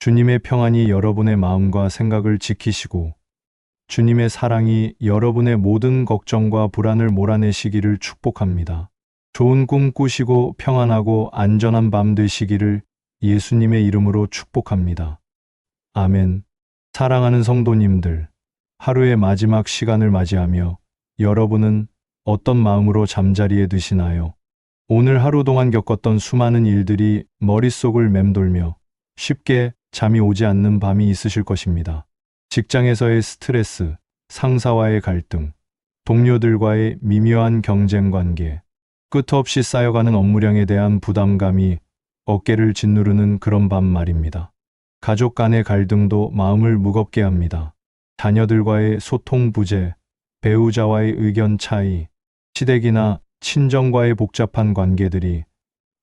주님의 평안이 여러분의 마음과 생각을 지키시고 주님의 사랑이 여러분의 모든 걱정과 불안을 몰아내시기를 축복합니다. 좋은 꿈 꾸시고 평안하고 안전한 밤 되시기를 예수님의 이름으로 축복합니다. 아멘. 사랑하는 성도님들, 하루의 마지막 시간을 맞이하며 여러분은 어떤 마음으로 잠자리에 드시나요? 오늘 하루 동안 겪었던 수많은 일들이 머릿속을 맴돌며 쉽게 잠이 오지 않는 밤이 있으실 것입니다. 직장에서의 스트레스, 상사와의 갈등, 동료들과의 미묘한 경쟁 관계, 끝없이 쌓여가는 업무량에 대한 부담감이 어깨를 짓누르는 그런 밤 말입니다. 가족 간의 갈등도 마음을 무겁게 합니다. 자녀들과의 소통 부재, 배우자와의 의견 차이, 시댁이나 친정과의 복잡한 관계들이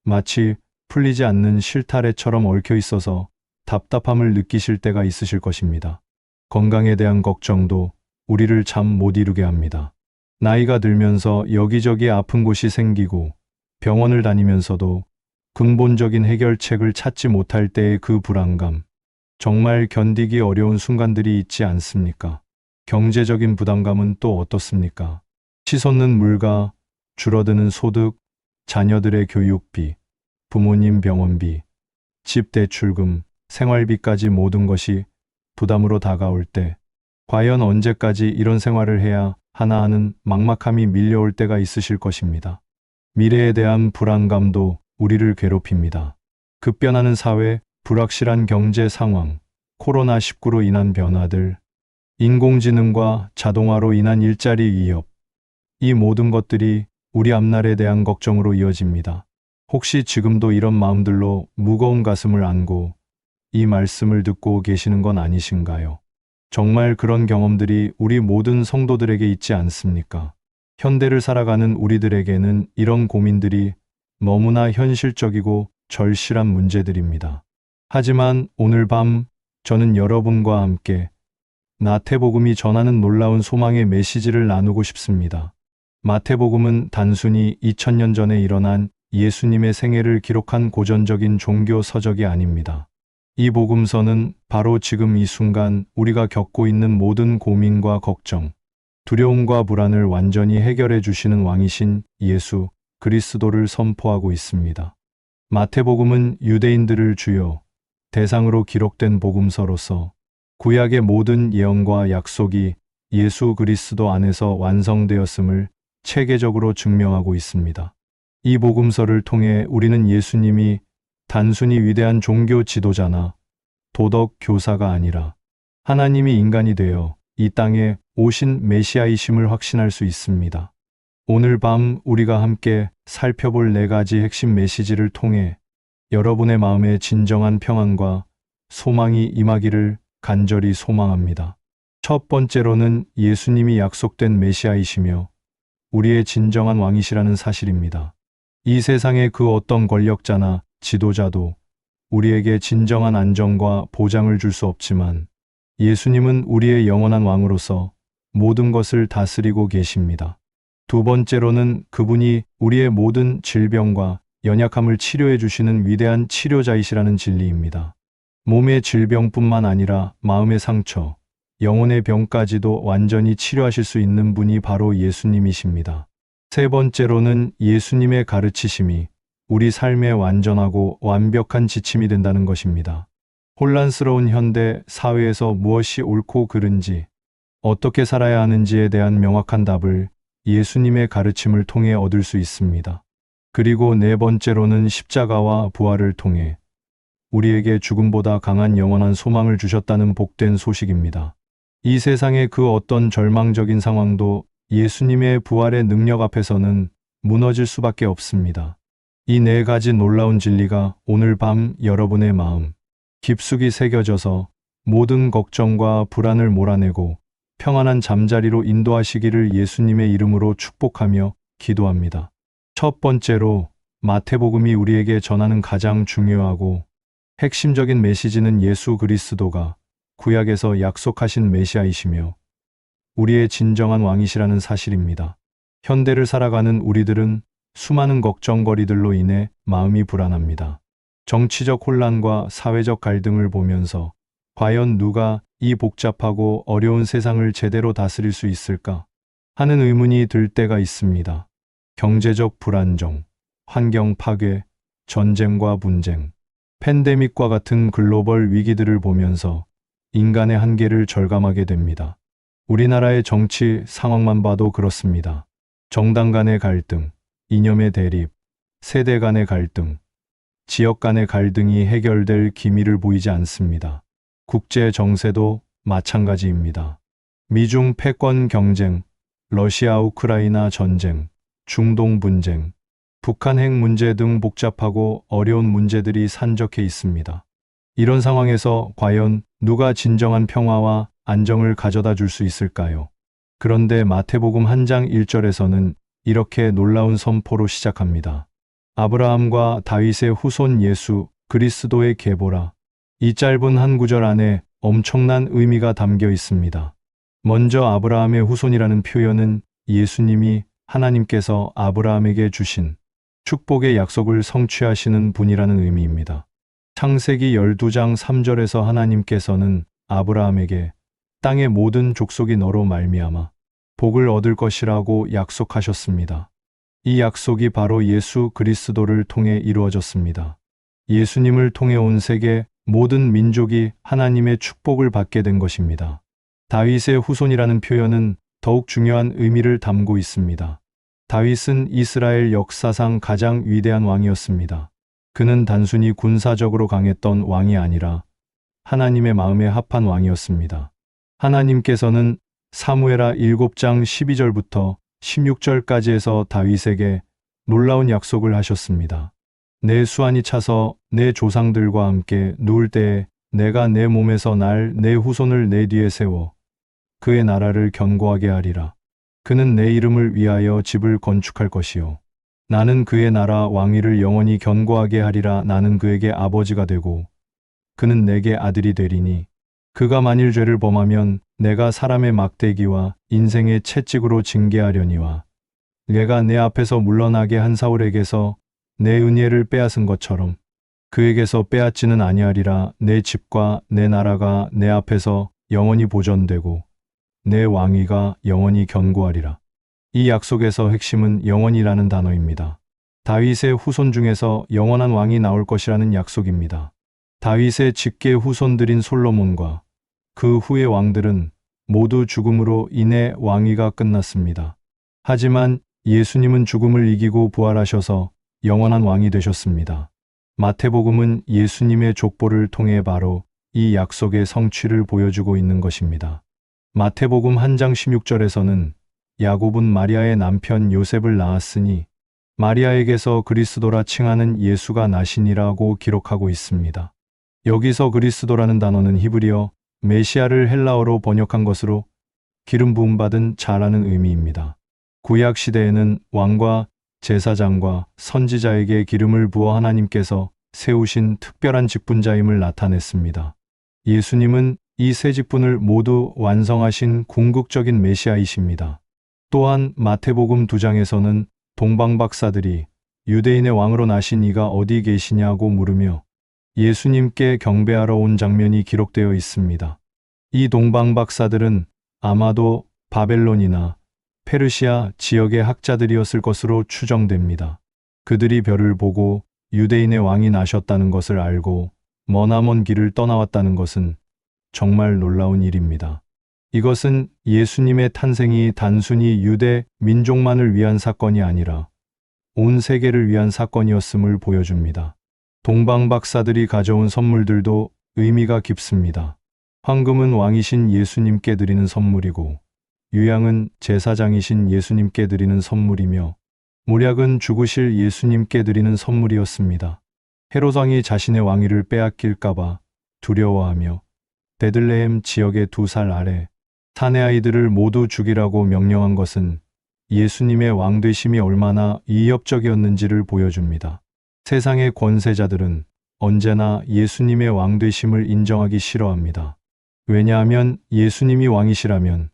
마치 풀리지 않는 실타래처럼 얽혀 있어서 답답함을 느끼실 때가 있으실 것입니다. 건강에 대한 걱정도 우리를 잠 못 이루게 합니다. 나이가 들면서 여기저기 아픈 곳이 생기고 병원을 다니면서도 근본적인 해결책을 찾지 못할 때의 그 불안감, 정말 견디기 어려운 순간들이 있지 않습니까? 경제적인 부담감은 또 어떻습니까? 치솟는 물가, 줄어드는 소득, 자녀들의 교육비, 부모님 병원비, 집 대출금, 생활비까지 모든 것이 부담으로 다가올 때 과연 언제까지 이런 생활을 해야 하나 하는 막막함이 밀려올 때가 있으실 것입니다. 미래에 대한 불안감도 우리를 괴롭힙니다. 급변하는 사회, 불확실한 경제 상황, 코로나19로 인한 변화들, 인공지능과 자동화로 인한 일자리 위협, 이 모든 것들이 우리 앞날에 대한 걱정으로 이어집니다. 혹시 지금도 이런 마음들로 무거운 가슴을 안고 이 말씀을 듣고 계시는 건 아니신가요? 정말 그런 경험들이 우리 모든 성도들에게 있지 않습니까? 현대를 살아가는 우리들에게는 이런 고민들이 너무나 현실적이고 절실한 문제들입니다. 하지만 오늘 밤 저는 여러분과 함께 마태복음이 전하는 놀라운 소망의 메시지를 나누고 싶습니다. 마태복음은 단순히 2000년 전에 일어난 예수님의 생애를 기록한 고전적인 종교 서적이 아닙니다. 이 복음서는 바로 지금 이 순간 우리가 겪고 있는 모든 고민과 걱정, 두려움과 불안을 완전히 해결해 주시는 왕이신 예수 그리스도를 선포하고 있습니다. 마태복음은 유대인들을 주요 대상으로 기록된 복음서로서 구약의 모든 예언과 약속이 예수 그리스도 안에서 완성되었음을 체계적으로 증명하고 있습니다. 이 복음서를 통해 우리는 예수님이 단순히 위대한 종교 지도자나 도덕 교사가 아니라 하나님이 인간이 되어 이 땅에 오신 메시아이심을 확신할 수 있습니다. 오늘 밤 우리가 함께 살펴볼 4가지 핵심 메시지를 통해 여러분의 마음에 진정한 평안과 소망이 임하기를 간절히 소망합니다. 첫 번째로는 예수님이 약속된 메시아이시며 우리의 진정한 왕이시라는 사실입니다. 이 세상의 그 어떤 권력자나 지도자도 우리에게 진정한 안정과 보장을 줄 수 없지만 예수님은 우리의 영원한 왕으로서 모든 것을 다스리고 계십니다. 두 번째로는 그분이 우리의 모든 질병과 연약함을 치료해 주시는 위대한 치료자이시라는 진리입니다. 몸의 질병뿐만 아니라 마음의 상처, 영혼의 병까지도 완전히 치료하실 수 있는 분이 바로 예수님이십니다. 세 번째로는 예수님의 가르치심이 우리 삶의 완전하고 완벽한 지침이 된다는 것입니다. 혼란스러운 현대 사회에서 무엇이 옳고 그른지, 어떻게 살아야 하는지에 대한 명확한 답을 예수님의 가르침을 통해 얻을 수 있습니다. 그리고 네 번째로는 십자가와 부활을 통해 우리에게 죽음보다 강한 영원한 소망을 주셨다는 복된 소식입니다. 이 세상의 그 어떤 절망적인 상황도 예수님의 부활의 능력 앞에서는 무너질 수밖에 없습니다. 이 4가지 놀라운 진리가 오늘 밤 여러분의 마음 깊숙이 새겨져서 모든 걱정과 불안을 몰아내고 평안한 잠자리로 인도하시기를 예수님의 이름으로 축복하며 기도합니다. 첫 번째로 마태복음이 우리에게 전하는 가장 중요하고 핵심적인 메시지는 예수 그리스도가 구약에서 약속하신 메시아이시며 우리의 진정한 왕이시라는 사실입니다. 현대를 살아가는 우리들은 수많은 걱정거리들로 인해 마음이 불안합니다. 정치적 혼란과 사회적 갈등을 보면서 과연 누가 이 복잡하고 어려운 세상을 제대로 다스릴 수 있을까 하는 의문이 들 때가 있습니다. 경제적 불안정, 환경 파괴, 전쟁과 분쟁, 팬데믹과 같은 글로벌 위기들을 보면서 인간의 한계를 절감하게 됩니다. 우리나라의 정치 상황만 봐도 그렇습니다. 정당 간의 갈등, 이념의 대립, 세대 간의 갈등, 지역 간의 갈등이 해결될 기미를 보이지 않습니다. 국제 정세도 마찬가지입니다. 미중 패권 경쟁, 러시아 우크라이나 전쟁, 중동 분쟁, 북한 핵 문제 등 복잡하고 어려운 문제들이 산적해 있습니다. 이런 상황에서 과연 누가 진정한 평화와 안정을 가져다 줄 수 있을까요? 그런데 마태복음 1장 1절에서는 이렇게 놀라운 선포로 시작합니다. 아브라함과 다윗의 후손 예수 그리스도의 계보라. 이 짧은 한 구절 안에 엄청난 의미가 담겨 있습니다. 먼저 아브라함의 후손이라는 표현은 예수님이 하나님께서 아브라함에게 주신 축복의 약속을 성취하시는 분이라는 의미입니다. 창세기 12장 3절에서 하나님께서는 아브라함에게 땅의 모든 족속이 너로 말미암아 복을 얻을 것이라고 약속하셨습니다. 이 약속이 바로 예수 그리스도를 통해 이루어졌습니다. 예수님을 통해 온 세계 모든 민족이 하나님의 축복을 받게 된 것입니다. 다윗의 후손이라는 표현은 더욱 중요한 의미를 담고 있습니다. 다윗은 이스라엘 역사상 가장 위대한 왕이었습니다. 그는 단순히 군사적으로 강했던 왕이 아니라 하나님의 마음에 합한 왕이었습니다. 하나님께서는 사무엘하 7장 12절부터 16절까지에서 다윗에게 놀라운 약속을 하셨습니다. 내 수완이 차서 내 조상들과 함께 누울 때에 내가 내 몸에서 날 내 후손을 내 뒤에 세워 그의 나라를 견고하게 하리라. 그는 내 이름을 위하여 집을 건축할 것이요. 나는 그의 나라 왕위를 영원히 견고하게 하리라. 나는 그에게 아버지가 되고 그는 내게 아들이 되리니 그가 만일 죄를 범하면 내가 사람의 막대기와 인생의 채찍으로 징계하려니와 내가 내 앞에서 물러나게 한 사울에게서 내 은혜를 빼앗은 것처럼 그에게서 빼앗지는 아니하리라. 내 집과 내 나라가 내 앞에서 영원히 보존되고 내 왕위가 영원히 견고하리라. 이 약속에서 핵심은 영원이라는 단어입니다. 다윗의 후손 중에서 영원한 왕이 나올 것이라는 약속입니다. 다윗의 직계 후손들인 솔로몬과 그 후의 왕들은 모두 죽음으로 인해 왕위가 끝났습니다. 하지만 예수님은 죽음을 이기고 부활하셔서 영원한 왕이 되셨습니다. 마태복음은 예수님의 족보를 통해 바로 이 약속의 성취를 보여주고 있는 것입니다. 마태복음 1장 16절에서는 야곱은 마리아의 남편 요셉을 낳았으니 마리아에게서 그리스도라 칭하는 예수가 나시니라고 기록하고 있습니다. 여기서 그리스도라는 단어는 히브리어 메시아를 헬라어로 번역한 것으로 기름 부음 받은 자라는 의미입니다. 구약 시대에는 왕과 제사장과 선지자에게 기름을 부어 하나님께서 세우신 특별한 직분자임을 나타냈습니다. 예수님은 이 세 직분을 모두 완성하신 궁극적인 메시아이십니다. 또한 마태복음 2장에서는 동방박사들이 유대인의 왕으로 나신 이가 어디 계시냐고 물으며 예수님께 경배하러 온 장면이 기록되어 있습니다. 이 동방박사들은 아마도 바벨론이나 페르시아 지역의 학자들이었을 것으로 추정됩니다. 그들이 별을 보고 유대인의 왕이 나셨다는 것을 알고 머나먼 길을 떠나왔다는 것은 정말 놀라운 일입니다. 이것은 예수님의 탄생이 단순히 유대 민족만을 위한 사건이 아니라 온 세계를 위한 사건이었음을 보여줍니다. 동방박사들이 가져온 선물들도 의미가 깊습니다. 황금은 왕이신 예수님께 드리는 선물이고 유향은 제사장이신 예수님께 드리는 선물이며 몰약은 죽으실 예수님께 드리는 선물이었습니다. 헤롯 왕이 자신의 왕위를 빼앗길까봐 두려워하며 베들레헴 지역의 2살 아래 사내 아이들을 모두 죽이라고 명령한 것은 예수님의 왕되심이 얼마나 위협적이었는지를 보여줍니다. 세상의 권세자들은 언제나 예수님의 왕되심을 인정하기 싫어합니다. 왜냐하면 예수님이 왕이시라면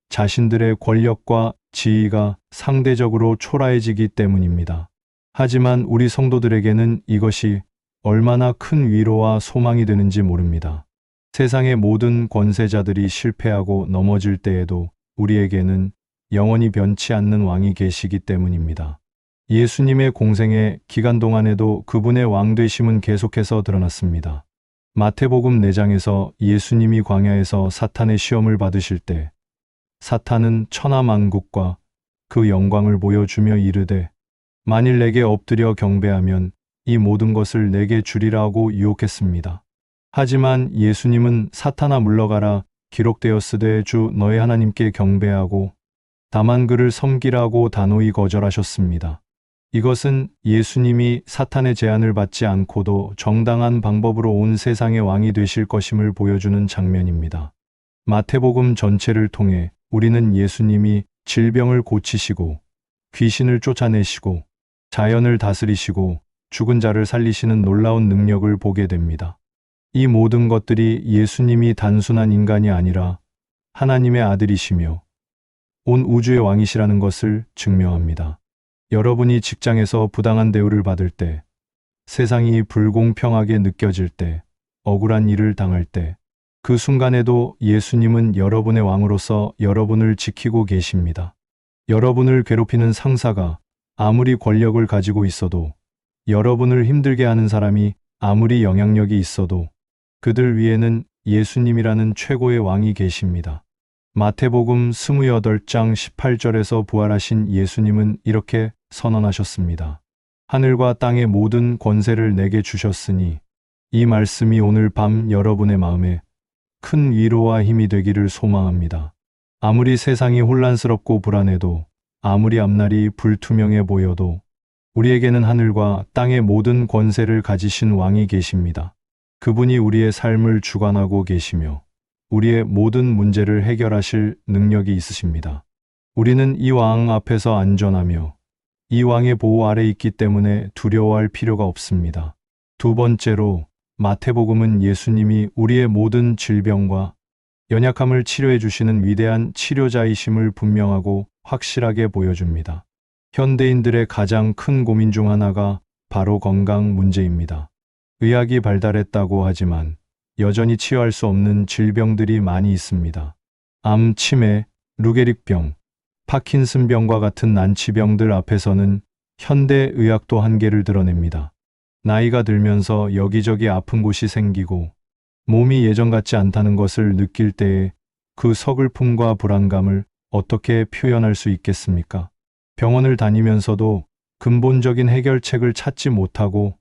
자신들의 권력과 지위가 상대적으로 초라해지기 때문입니다. 하지만 우리 성도들에게는 이것이 얼마나 큰 위로와 소망이 되는지 모릅니다. 세상의 모든 권세자들이 실패하고 넘어질 때에도 우리에게는 영원히 변치 않는 왕이 계시기 때문입니다. 예수님의 공생의 기간 동안에도 그분의 왕되심은 계속해서 드러났습니다. 마태복음 4장에서 예수님이 광야에서 사탄의 시험을 받으실 때 사탄은 천하만국과 그 영광을 보여주며 이르되 만일 내게 엎드려 경배하면 이 모든 것을 내게 주리라 하고 유혹했습니다. 하지만 예수님은 사탄아 물러가라 기록되었으되 주 너의 하나님께 경배하고 다만 그를 섬기라고 단호히 거절하셨습니다. 이것은 예수님이 사탄의 제안을 받지 않고도 정당한 방법으로 온 세상의 왕이 되실 것임을 보여주는 장면입니다. 마태복음 전체를 통해 우리는 예수님이 질병을 고치시고 귀신을 쫓아내시고 자연을 다스리시고 죽은 자를 살리시는 놀라운 능력을 보게 됩니다. 이 모든 것들이 예수님이 단순한 인간이 아니라 하나님의 아들이시며 온 우주의 왕이시라는 것을 증명합니다. 여러분이 직장에서 부당한 대우를 받을 때, 세상이 불공평하게 느껴질 때, 억울한 일을 당할 때, 그 순간에도 예수님은 여러분의 왕으로서 여러분을 지키고 계십니다. 여러분을 괴롭히는 상사가 아무리 권력을 가지고 있어도, 여러분을 힘들게 하는 사람이 아무리 영향력이 있어도 그들 위에는 예수님이라는 최고의 왕이 계십니다. 마태복음 28장 18절에서 부활하신 예수님은 이렇게 선언하셨습니다. 하늘과 땅의 모든 권세를 내게 주셨으니 이 말씀이 오늘 밤 여러분의 마음에 큰 위로와 힘이 되기를 소망합니다. 아무리 세상이 혼란스럽고 불안해도 아무리 앞날이 불투명해 보여도 우리에게는 하늘과 땅의 모든 권세를 가지신 왕이 계십니다. 그분이 우리의 삶을 주관하고 계시며 우리의 모든 문제를 해결하실 능력이 있으십니다. 우리는 이 왕 앞에서 안전하며 이 왕의 보호 아래 있기 때문에 두려워할 필요가 없습니다. 두 번째로 마태복음은 예수님이 우리의 모든 질병과 연약함을 치료해 주시는 위대한 치료자이심을 분명하고 확실하게 보여줍니다. 현대인들의 가장 큰 고민 중 하나가 바로 건강 문제입니다. 의학이 발달했다고 하지만 여전히 치유할 수 없는 질병들이 많이 있습니다. 암, 치매, 루게릭병, 파킨슨병과 같은 난치병들 앞에서는 현대 의학도 한계를 드러냅니다. 나이가 들면서 여기저기 아픈 곳이 생기고 몸이 예전 같지 않다는 것을 느낄 때에 그 서글픔과 불안감을 어떻게 표현할 수 있겠습니까? 병원을 다니면서도 근본적인 해결책을 찾지 못하고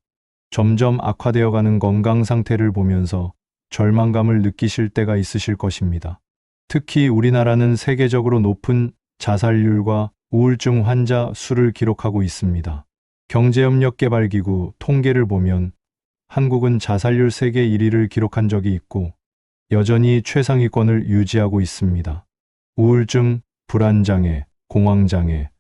점점 악화되어가는 건강 상태를 보면서 절망감을 느끼실 때가 있으실 것입니다. 특히 우리나라는 세계적으로 높은 자살률과 우울증 환자 수를 기록하고 있습니다. 경제협력개발기구 통계를 보면 한국은 자살률 세계 1위를 기록한 적이 있고 여전히 최상위권을 유지하고 있습니다. 우울증, 불안장애, 공황장애,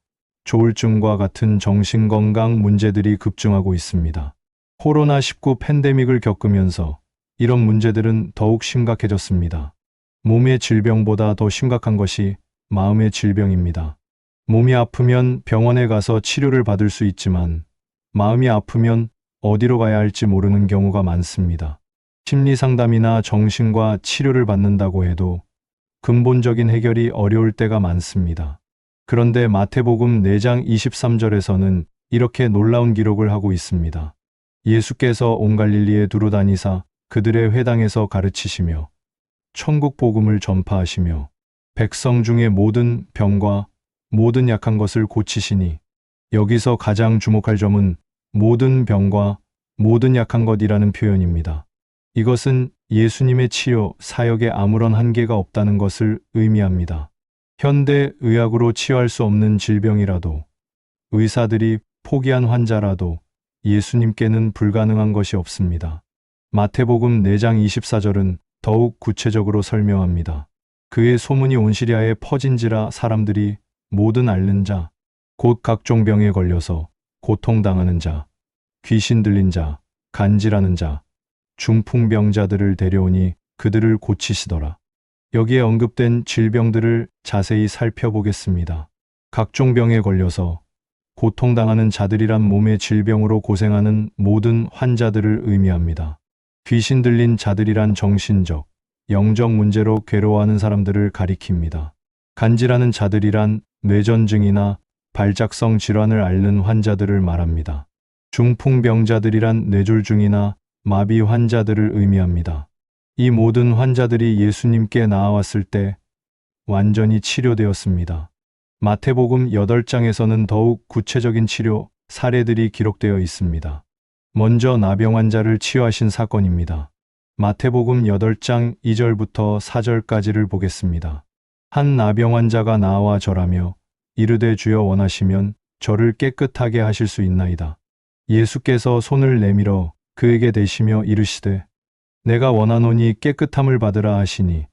조울증과 같은 정신건강 문제들이 급증하고 있습니다. 코로나19 팬데믹을 겪으면서 이런 문제들은 더욱 심각해졌습니다. 몸의 질병보다 더 심각한 것이 마음의 질병입니다. 몸이 아프면 병원에 가서 치료를 받을 수 있지만 마음이 아프면 어디로 가야 할지 모르는 경우가 많습니다. 심리상담이나 정신과 치료를 받는다고 해도 근본적인 해결이 어려울 때가 많습니다. 그런데 마태복음 4장 23절에서는 이렇게 놀라운 기록을 하고 있습니다. 예수께서 온 갈릴리에 두루 다니사 그들의 회당에서 가르치시며 천국 복음을 전파하시며 백성 중의 모든 병과 모든 약한 것을 고치시니 여기서 가장 주목할 점은 모든 병과 모든 약한 것이라는 표현입니다. 이것은 예수님의 치유 사역에 아무런 한계가 없다는 것을 의미합니다. 현대 의학으로 치유할 수 없는 질병이라도 의사들이 포기한 환자라도 예수님께는 불가능한 것이 없습니다. 마태복음 4장 24절은 더욱 구체적으로 설명합니다. 그의 소문이 온 시리아에 퍼진지라 사람들이 모든 앓는 자, 곧 각종 병에 걸려서 고통당하는 자, 귀신 들린 자, 간질하는 자, 중풍병자들을 데려오니 그들을 고치시더라. 여기에 언급된 질병들을 자세히 살펴보겠습니다. 각종 병에 걸려서 고통당하는 자들이란 몸의 질병으로 고생하는 모든 환자들을 의미합니다. 귀신 들린 자들이란 정신적, 영적 문제로 괴로워하는 사람들을 가리킵니다. 간질하는 자들이란 뇌전증이나 발작성 질환을 앓는 환자들을 말합니다. 중풍병자들이란 뇌졸중이나 마비 환자들을 의미합니다. 이 모든 환자들이 예수님께 나아왔을 때 완전히 치료되었습니다. 마태복음 8장에서는 더욱 구체적인 치료 사례들이 기록되어 있습니다. 먼저 나병 환자를 치유하신 사건입니다. 마태복음 8장 2절부터 4절까지를 보겠습니다. 한 나병 환자가 나와 절하며 이르되 주여 원하시면 저를 깨끗하게 하실 수 있나이다. 예수께서 손을 내밀어 그에게 대시며 이르시되 내가 원하노니 깨끗함을 받으라 하시니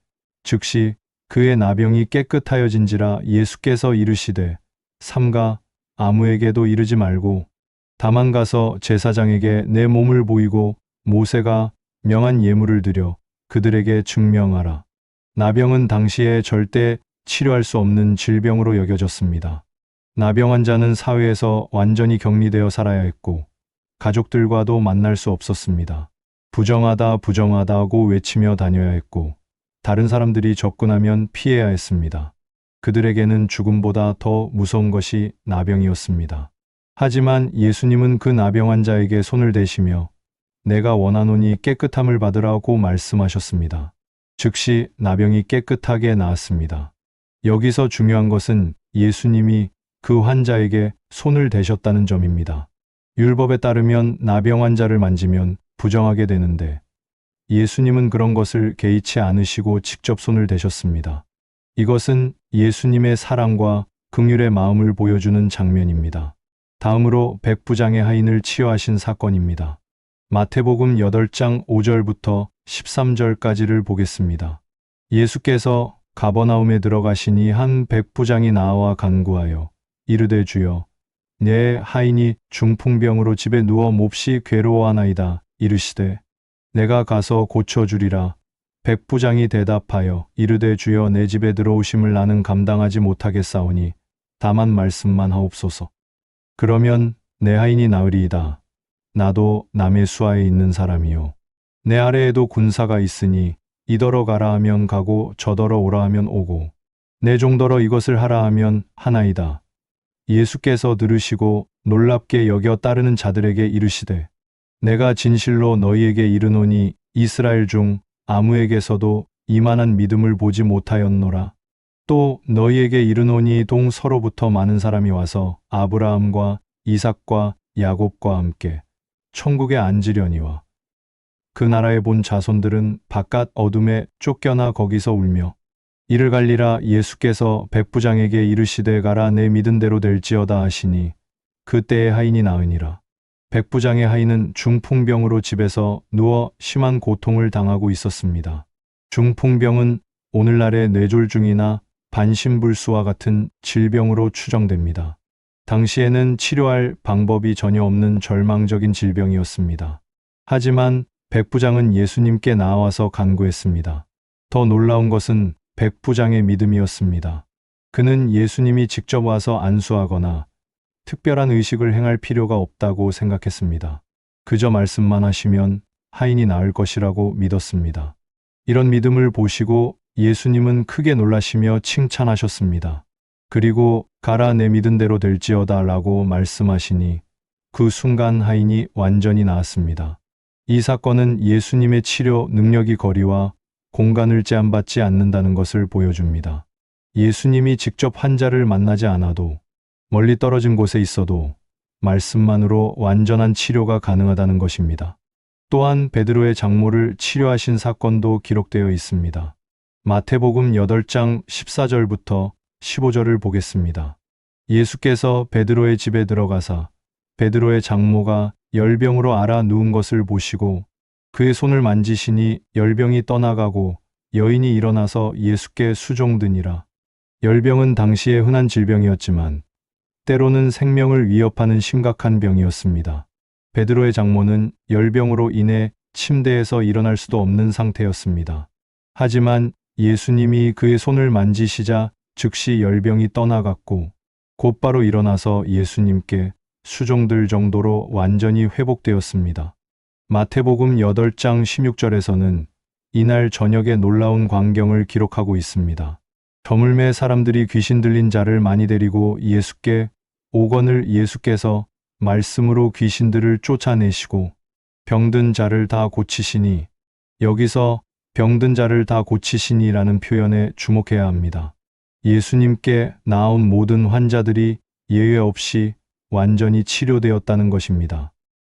즉시 그의 나병이 깨끗하여진지라. 예수께서 이르시되 삼가 아무에게도 이르지 말고 다만 가서 제사장에게 내 몸을 보이고 모세가 명한 예물을 드려 그들에게 증명하라. 나병은 당시에 절대 치료할 수 없는 질병으로 여겨졌습니다. 나병 환자는 사회에서 완전히 격리되어 살아야 했고 가족들과도 만날 수 없었습니다. 부정하다 부정하다고 외치며 다녀야 했고 다른 사람들이 접근하면 피해야 했습니다. 그들에게는 죽음보다 더 무서운 것이 나병이었습니다. 하지만 예수님은 그 나병 환자에게 손을 대시며 내가 원하노니 깨끗함을 받으라고 말씀하셨습니다. 즉시 나병이 깨끗하게 나았습니다. 여기서 중요한 것은 예수님이 그 환자에게 손을 대셨다는 점입니다. 율법에 따르면 나병 환자를 만지면 부정하게 되는데 예수님은 그런 것을 개의치 않으시고 직접 손을 대셨습니다. 이것은 예수님의 사랑과 긍휼의 마음을 보여주는 장면입니다. 다음으로 백부장의 하인을 치유하신 사건입니다. 마태복음 8장 5절부터 13절까지를 보겠습니다. 예수께서 가버나움에 들어가시니 한 백부장이 나와 간구하여 이르되 주여 내 하인이 중풍병으로 집에 누워 몹시 괴로워하나이다. 이르시되 내가 가서 고쳐주리라. 백부장이 대답하여 이르되 주여 내 집에 들어오심을 나는 감당하지 못하겠사오니 다만 말씀만 하옵소서. 그러면 내 하인이 나으리이다. 나도 남의 수하에 있는 사람이요 내 아래에도 군사가 있으니 이더러 가라 하면 가고 저더러 오라 하면 오고 내 종더러 이것을 하라 하면 하나이다. 예수께서 들으시고 놀랍게 여겨 따르는 자들에게 이르시되 내가 진실로 너희에게 이르노니 이스라엘 중 아무에게서도 이만한 믿음을 보지 못하였노라. 또 너희에게 이르노니 동서로부터 많은 사람이 와서 아브라함과 이삭과 야곱과 함께 천국에 앉으려니와 그 나라에 본 자손들은 바깥 어둠에 쫓겨나 거기서 울며 이를 갈리라. 예수께서 백부장에게 이르시되 가라 내 믿은 대로 될지어다 하시니 그때의 하인이 나으니라. 백부장의 하인은 중풍병으로 집에서 누워 심한 고통을 당하고 있었습니다. 중풍병은 오늘날의 뇌졸중이나 반신불수와 같은 질병으로 추정됩니다. 당시에는 치료할 방법이 전혀 없는 절망적인 질병이었습니다. 하지만 백부장은 예수님께 나와서 간구했습니다. 더 놀라운 것은 백부장의 믿음이었습니다. 그는 예수님이 직접 와서 안수하거나 특별한 의식을 행할 필요가 없다고 생각했습니다. 그저 말씀만 하시면 하인이 나을 것이라고 믿었습니다. 이런 믿음을 보시고 예수님은 크게 놀라시며 칭찬하셨습니다. 그리고 가라 내 믿은 대로 될지어다 라고 말씀하시니 그 순간 하인이 완전히 나았습니다. 이 사건은 예수님의 치료 능력이 거리와 공간을 제한받지 않는다는 것을 보여줍니다. 예수님이 직접 환자를 만나지 않아도 멀리 떨어진 곳에 있어도 말씀만으로 완전한 치료가 가능하다는 것입니다. 또한 베드로의 장모를 치료하신 사건도 기록되어 있습니다. 마태복음 8장 14절부터 15절을 보겠습니다. 예수께서 베드로의 집에 들어가사 베드로의 장모가 열병으로 앓아 누운 것을 보시고 그의 손을 만지시니 열병이 떠나가고 여인이 일어나서 예수께 수종드니라. 열병은 당시에 흔한 질병이었지만 때로는 생명을 위협하는 심각한 병이었습니다. 베드로의 장모는 열병으로 인해 침대에서 일어날 수도 없는 상태였습니다. 하지만 예수님이 그의 손을 만지시자 즉시 열병이 떠나갔고 곧바로 일어나서 예수님께 수종들 정도로 완전히 회복되었습니다. 마태복음 8장 16절에서는 이날 저녁에 놀라운 광경을 기록하고 있습니다. 저물매 사람들이 귀신 들린 자를 많이 데리고 예수께 오거늘 예수께서 말씀으로 귀신들을 쫓아내시고 병든 자를 다 고치시니, 여기서 병든 자를 다 고치시니라는 표현에 주목해야 합니다. 예수님께 나온 모든 환자들이 예외 없이 완전히 치료되었다는 것입니다.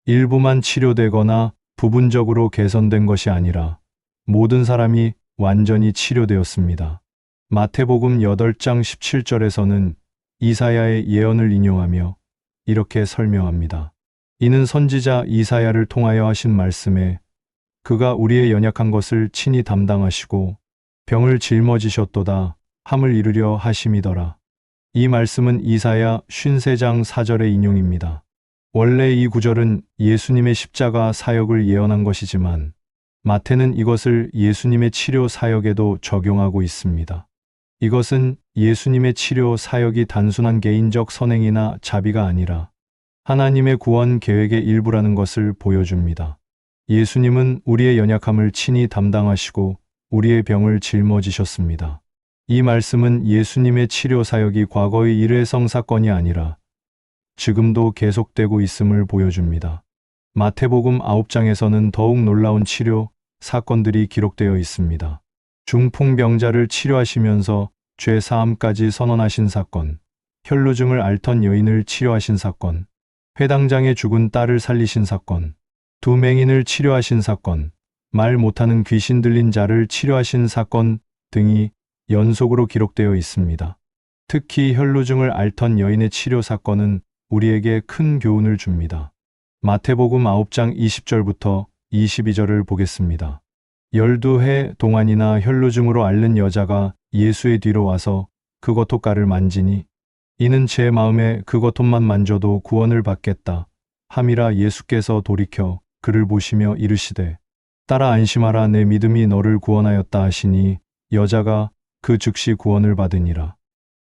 일부만 치료되거나 부분적으로 개선된 것이 아니라 모든 사람이 완전히 치료되었습니다. 마태복음 8장 17절에서는 이사야의 예언을 인용하며 이렇게 설명합니다. 이는 선지자 이사야를 통하여 하신 말씀에 그가 우리의 연약한 것을 친히 담당하시고 병을 짊어지셨도다 함을 이루려 하심이더라. 이 말씀은 이사야 53장 4절의 인용입니다. 원래 이 구절은 예수님의 십자가 사역을 예언한 것이지만 마태는 이것을 예수님의 치료 사역에도 적용하고 있습니다. 이것은 예수님의 치료 사역이 단순한 개인적 선행이나 자비가 아니라 하나님의 구원 계획의 일부라는 것을 보여줍니다. 예수님은 우리의 연약함을 친히 담당하시고 우리의 병을 짊어지셨습니다. 이 말씀은 예수님의 치료 사역이 과거의 일회성 사건이 아니라 지금도 계속되고 있음을 보여줍니다. 마태복음 9장에서는 더욱 놀라운 치료 사건들이 기록되어 있습니다. 중풍병자를 치료하시면서 죄 사함까지 선언하신 사건, 혈루증을 앓던 여인을 치료하신 사건, 회당장의 죽은 딸을 살리신 사건, 두 맹인을 치료하신 사건, 말 못하는 귀신 들린 자를 치료하신 사건 등이 연속으로 기록되어 있습니다. 특히 혈루증을 앓던 여인의 치료 사건은 우리에게 큰 교훈을 줍니다. 마태복음 9장 20절부터 22절을 보겠습니다. 12해 동안이나 혈루증으로 앓는 여자가 예수의 뒤로 와서 그 겉옷가를 만지니 이는 제 마음에 그 겉옷만 만져도 구원을 받겠다 함이라. 예수께서 돌이켜 그를 보시며 이르시되 딸아 안심하라, 내 믿음이 너를 구원하였다 하시니 여자가 그 즉시 구원을 받으니라.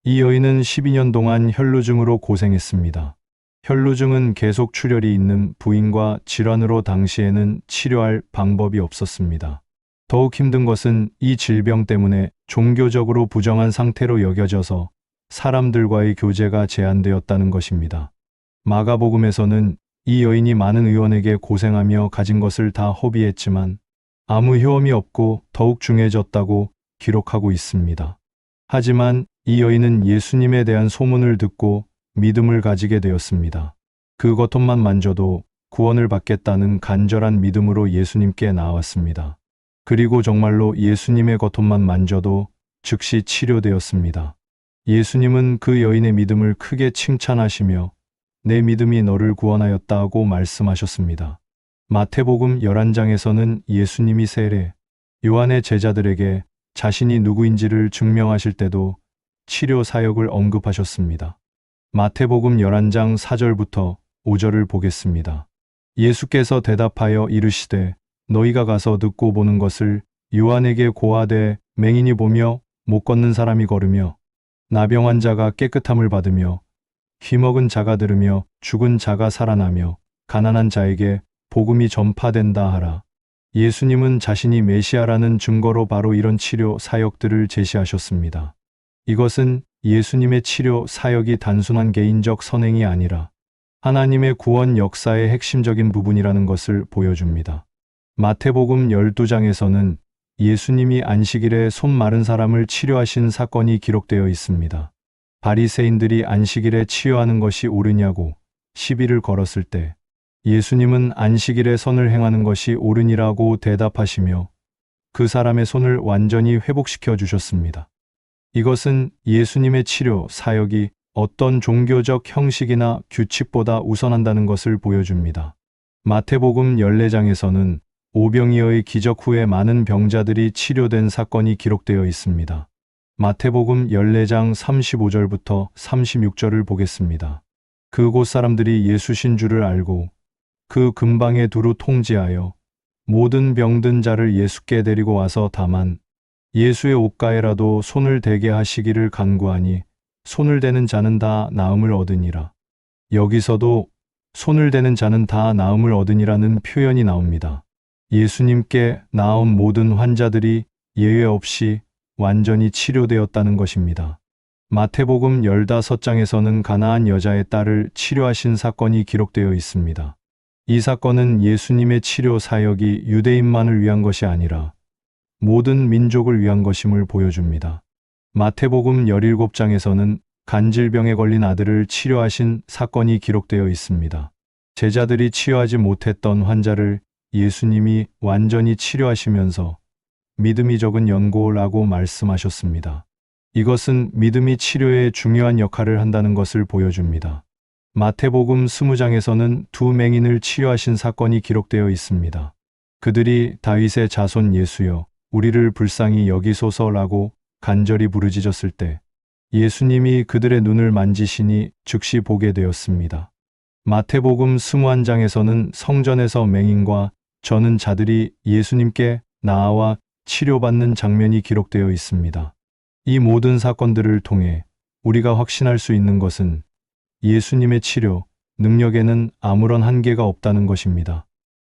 이 여인은 12년 동안 혈루증으로 고생했습니다. 혈루증은 계속 출혈이 있는 부인과 질환으로 당시에는 치료할 방법이 없었습니다. 더욱 힘든 것은 이 질병 때문에 종교적으로 부정한 상태로 여겨져서 사람들과의 교제가 제한되었다는 것입니다. 마가복음에서는 이 여인이 많은 의원에게 고생하며 가진 것을 다 허비했지만 아무 효험이 없고 더욱 중해졌다고 기록하고 있습니다. 하지만 이 여인은 예수님에 대한 소문을 듣고 믿음을 가지게 되었습니다. 그 겉옷만 만져도 구원을 받겠다는 간절한 믿음으로 예수님께 나왔습니다. 그리고 정말로 예수님의 겉옷만 만져도 즉시 치료되었습니다. 예수님은 그 여인의 믿음을 크게 칭찬하시며 내 믿음이 너를 구원하였다고 말씀하셨습니다. 마태복음 11장에서는 예수님이 세례 요한의 제자들에게 자신이 누구인지를 증명하실 때도 치료 사역을 언급하셨습니다. 마태복음 11장 4절부터 5절을 보겠습니다. 예수께서 대답하여 이르시되 너희가 가서 듣고 보는 것을 요한에게 고하되 맹인이 보며 못 걷는 사람이 걸으며 나병 환자가 깨끗함을 받으며 귀먹은 자가 들으며 죽은 자가 살아나며 가난한 자에게 복음이 전파된다 하라. 예수님은 자신이 메시아라는 증거로 바로 이런 치료 사역들을 제시하셨습니다. 이것은 예수님의 치료 사역이 단순한 개인적 선행이 아니라 하나님의 구원 역사의 핵심적인 부분이라는 것을 보여줍니다. 마태복음 12장에서는 예수님이 안식일에 손 마른 사람을 치료하신 사건이 기록되어 있습니다. 바리새인들이 안식일에 치유하는 것이 옳으냐고 시비를 걸었을 때 예수님은 안식일에 선을 행하는 것이 옳으니라고 대답하시며 그 사람의 손을 완전히 회복시켜 주셨습니다. 이것은 예수님의 치료 사역이 어떤 종교적 형식이나 규칙보다 우선한다는 것을 보여줍니다. 마태복음 14장에서는 오병이어의 기적 후에 많은 병자들이 치료된 사건이 기록되어 있습니다. 마태복음 14장 35절부터 36절을 보겠습니다. 그곳 사람들이 예수신 줄을 알고 그 근방에 두루 통지하여 모든 병든 자를 예수께 데리고 와서 다만 예수의 옷가에라도 손을 대게 하시기를 간구하니 손을 대는 자는 다 나음을 얻으니라. 여기서도 손을 대는 자는 다 나음을 얻으니라는 표현이 나옵니다. 예수님께 나온 모든 환자들이 예외 없이 완전히 치료되었다는 것입니다. 마태복음 15장에서는 가나안 여자의 딸을 치료하신 사건이 기록되어 있습니다. 이 사건은 예수님의 치료 사역이 유대인만을 위한 것이 아니라 모든 민족을 위한 것임을 보여줍니다. 마태복음 17장에서는 간질병에 걸린 아들을 치료하신 사건이 기록되어 있습니다. 제자들이 치유하지 못했던 환자를 예수님이 완전히 치료하시면서 믿음이 적은 연고라고 말씀하셨습니다. 이것은 믿음이 치료에 중요한 역할을 한다는 것을 보여줍니다. 마태복음 20장에서는 두 맹인을 치유하신 사건이 기록되어 있습니다. 그들이 다윗의 자손 예수여, 우리를 불쌍히 여기소서라고 간절히 부르짖었을 때 예수님이 그들의 눈을 만지시니 즉시 보게 되었습니다. 마태복음 21장에서는 성전에서 맹인과 저는 자들이 예수님께 나아와 치료받는 장면이 기록되어 있습니다. 이 모든 사건들을 통해 우리가 확신할 수 있는 것은 예수님의 치료 능력에는 아무런 한계가 없다는 것입니다.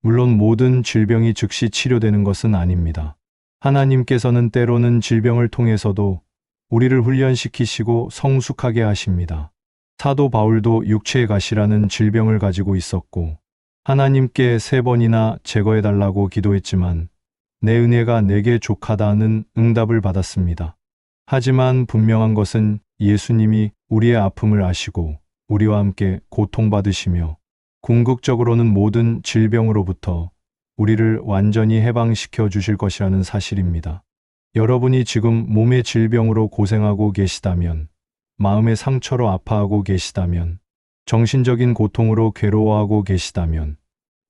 물론 모든 질병이 즉시 치료되는 것은 아닙니다. 하나님께서는 때로는 질병을 통해서도 우리를 훈련시키시고 성숙하게 하십니다. 사도 바울도 육체의 가시라는 질병을 가지고 있었고 하나님께 3번이나 제거해달라고 기도했지만 내 은혜가 내게 족하다는 응답을 받았습니다. 하지만 분명한 것은 예수님이 우리의 아픔을 아시고 우리와 함께 고통받으시며 궁극적으로는 모든 질병으로부터 우리를 완전히 해방시켜 주실 것이라는 사실입니다. 여러분이 지금 몸의 질병으로 고생하고 계시다면, 마음의 상처로 아파하고 계시다면, 정신적인 고통으로 괴로워하고 계시다면,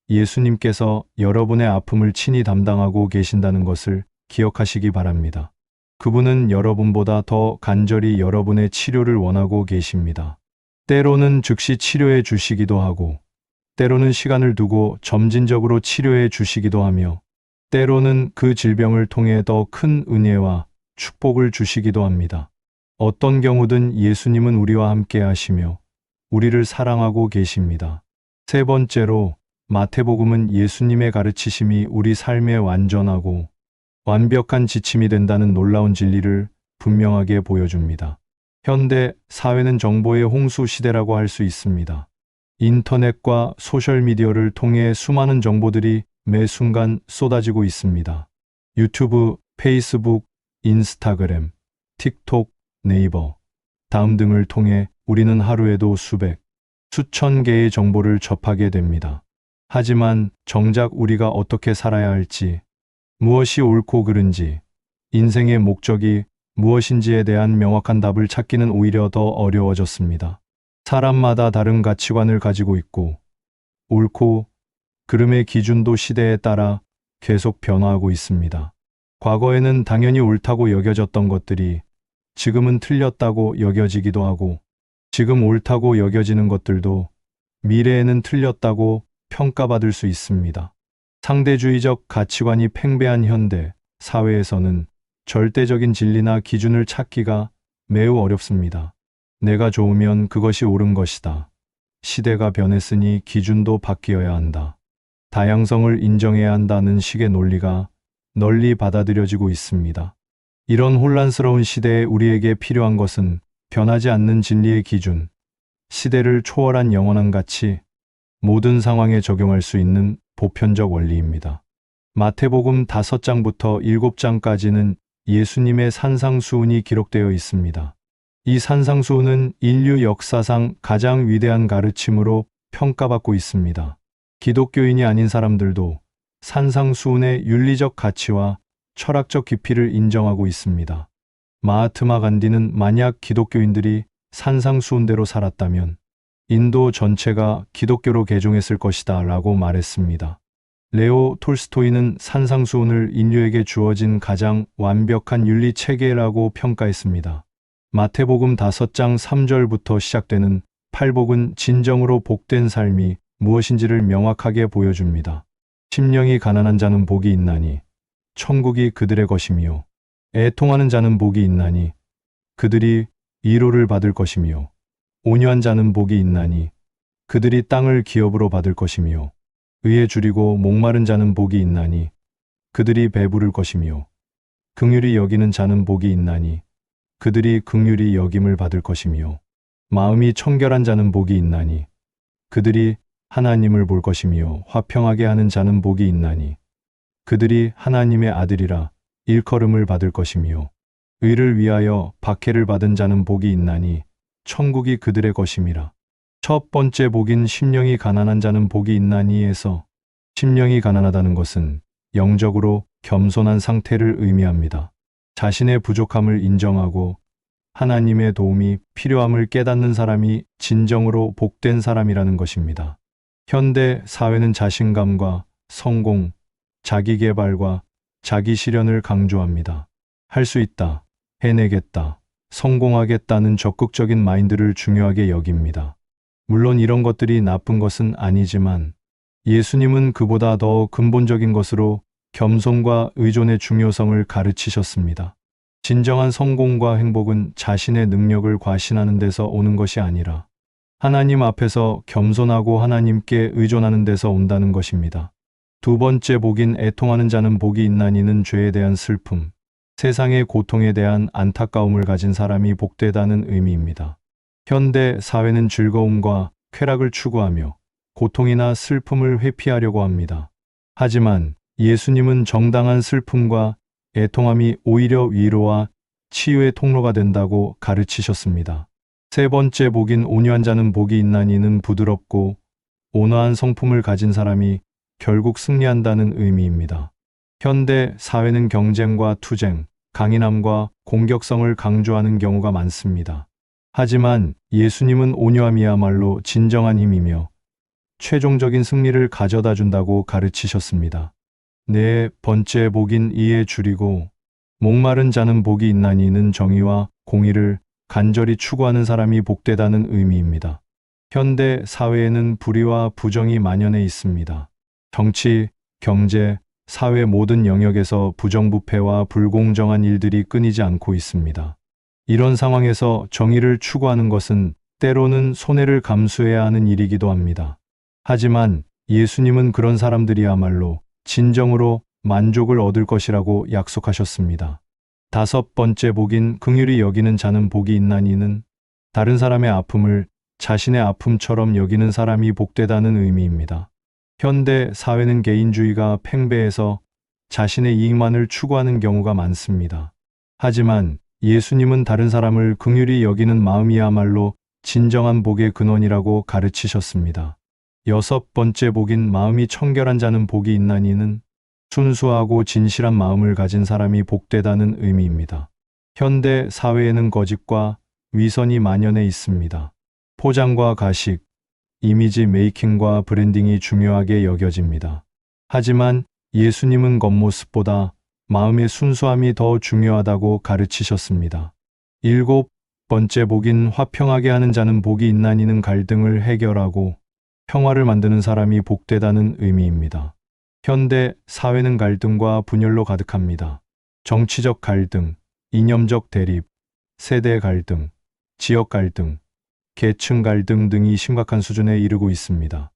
예수님께서 여러분의 아픔을 친히 담당하고 계신다는 것을 기억하시기 바랍니다. 그분은 여러분보다 더 간절히 여러분의 치료를 원하고 계십니다. 때로는 즉시 치료해 주시기도 하고, 때로는 시간을 두고 점진적으로 치료해 주시기도 하며, 때로는 그 질병을 통해 더 큰 은혜와 축복을 주시기도 합니다. 어떤 경우든 예수님은 우리와 함께 하시며 우리를 사랑하고 계십니다. 세 번째로 마태복음은 예수님의 가르치심이 우리 삶의 완전하고 완벽한 지침이 된다는 놀라운 진리를 분명하게 보여줍니다. 현대 사회는 정보의 홍수 시대라고 할 수 있습니다. 인터넷과 소셜미디어를 통해 수많은 정보들이 매 순간 쏟아지고 있습니다. 유튜브, 페이스북, 인스타그램, 틱톡, 네이버, 다음 등을 통해 우리는 하루에도 수백, 수천 개의 정보를 접하게 됩니다. 하지만 정작 우리가 어떻게 살아야 할지, 무엇이 옳고 그른지, 인생의 목적이 무엇인지에 대한 명확한 답을 찾기는 오히려 더 어려워졌습니다. 사람마다 다른 가치관을 가지고 있고, 옳고 그름의 기준도 시대에 따라 계속 변화하고 있습니다. 과거에는 당연히 옳다고 여겨졌던 것들이 지금은 틀렸다고 여겨지기도 하고, 지금 옳다고 여겨지는 것들도 미래에는 틀렸다고 평가받을 수 있습니다. 상대주의적 가치관이 팽배한 현대 사회에서는 절대적인 진리나 기준을 찾기가 매우 어렵습니다. 내가 좋으면 그것이 옳은 것이다. 시대가 변했으니 기준도 바뀌어야 한다. 다양성을 인정해야 한다는 식의 논리가 널리 받아들여지고 있습니다. 이런 혼란스러운 시대에 우리에게 필요한 것은 변하지 않는 진리의 기준, 시대를 초월한 영원한 가치, 모든 상황에 적용할 수 있는 보편적 원리입니다. 마태복음 5장부터 7장까지는 예수님의 산상수훈이 기록되어 있습니다. 이 산상수훈은 인류 역사상 가장 위대한 가르침으로 평가받고 있습니다. 기독교인이 아닌 사람들도 산상수훈의 윤리적 가치와 철학적 깊이를 인정하고 있습니다. 마하트마 간디는 만약 기독교인들이 산상수훈대로 살았다면 인도 전체가 기독교로 개종했을 것이다 라고 말했습니다. 레오 톨스토이는 산상수훈을 인류에게 주어진 가장 완벽한 윤리 체계라고 평가했습니다. 마태복음 5장 3절부터 시작되는 팔복은 진정으로 복된 삶이 무엇인지를 명확하게 보여줍니다. 심령이 가난한 자는 복이 있나니 천국이 그들의 것이며 애통하는 자는 복이 있나니 그들이 위로를 받을 것이며 온유한 자는 복이 있나니 그들이 땅을 기업으로 받을 것이며 의에 줄이고 목마른 자는 복이 있나니 그들이 배부를 것이며 긍휼히 여기는 자는 복이 있나니 그들이 긍휼히 여김을 받을 것이며 마음이 청결한 자는 복이 있나니 그들이 하나님을 볼 것이며 화평하게 하는 자는 복이 있나니 그들이 하나님의 아들이라 일컬음을 받을 것이며 의를 위하여 박해를 받은 자는 복이 있나니 천국이 그들의 것임이라. 첫 번째 복인 심령이 가난한 자는 복이 있나니에서 심령이 가난하다는 것은 영적으로 겸손한 상태를 의미합니다. 자신의 부족함을 인정하고 하나님의 도움이 필요함을 깨닫는 사람이 진정으로 복된 사람이라는 것입니다. 현대 사회는 자신감과 성공, 자기개발과 자기실현을 강조합니다. 할 수 있다, 해내겠다, 성공하겠다는 적극적인 마인드를 중요하게 여깁니다. 물론 이런 것들이 나쁜 것은 아니지만 예수님은 그보다 더 근본적인 것으로 겸손과 의존의 중요성을 가르치셨습니다. 진정한 성공과 행복은 자신의 능력을 과신하는 데서 오는 것이 아니라 하나님 앞에서 겸손하고 하나님께 의존하는 데서 온다는 것입니다. 두 번째 복인 애통하는 자는 복이 있나니는 죄에 대한 슬픔, 세상의 고통에 대한 안타까움을 가진 사람이 복되다는 의미입니다. 현대 사회는 즐거움과 쾌락을 추구하며 고통이나 슬픔을 회피하려고 합니다. 하지만 예수님은 정당한 슬픔과 애통함이 오히려 위로와 치유의 통로가 된다고 가르치셨습니다. 세 번째 복인 온유한 자는 복이 있나니는 부드럽고 온화한 성품을 가진 사람이 결국 승리한다는 의미입니다. 현대 사회는 경쟁과 투쟁, 강인함과 공격성을 강조하는 경우가 많습니다. 하지만 예수님은 온유함이야말로 진정한 힘이며 최종적인 승리를 가져다 준다고 가르치셨습니다. 네 번째 복인 이에 줄이고 목마른 자는 복이 있나니는 정의와 공의를 간절히 추구하는 사람이 복되다는 의미입니다. 현대 사회에는 불의와 부정이 만연해 있습니다. 정치, 경제, 사회 모든 영역에서 부정부패와 불공정한 일들이 끊이지 않고 있습니다. 이런 상황에서 정의를 추구하는 것은 때로는 손해를 감수해야 하는 일이기도 합니다. 하지만 예수님은 그런 사람들이야말로 진정으로 만족을 얻을 것이라고 약속하셨습니다. 다섯 번째 복인 긍휼히 여기는 자는 복이 있나니는 다른 사람의 아픔을 자신의 아픔처럼 여기는 사람이 복되다는 의미입니다. 현대 사회는 개인주의가 팽배해서 자신의 이익만을 추구하는 경우가 많습니다. 하지만 예수님은 다른 사람을 긍휼히 여기는 마음이야말로 진정한 복의 근원이라고 가르치셨습니다. 여섯 번째 복인 마음이 청결한 자는 복이 있나니는 순수하고 진실한 마음을 가진 사람이 복되다는 의미입니다. 현대 사회에는 거짓과 위선이 만연해 있습니다. 포장과 가식, 이미지 메이킹과 브랜딩이 중요하게 여겨집니다. 하지만 예수님은 겉모습보다 마음의 순수함이 더 중요하다고 가르치셨습니다. 일곱 번째 복인 화평하게 하는 자는 복이 있나니는 갈등을 해결하고 평화를 만드는 사람이 복되다는 의미입니다. 현대 사회는 갈등과 분열로 가득합니다. 정치적 갈등, 이념적 대립, 세대 갈등, 지역 갈등, 계층 갈등 등이 심각한 수준에 이르고 있습니다.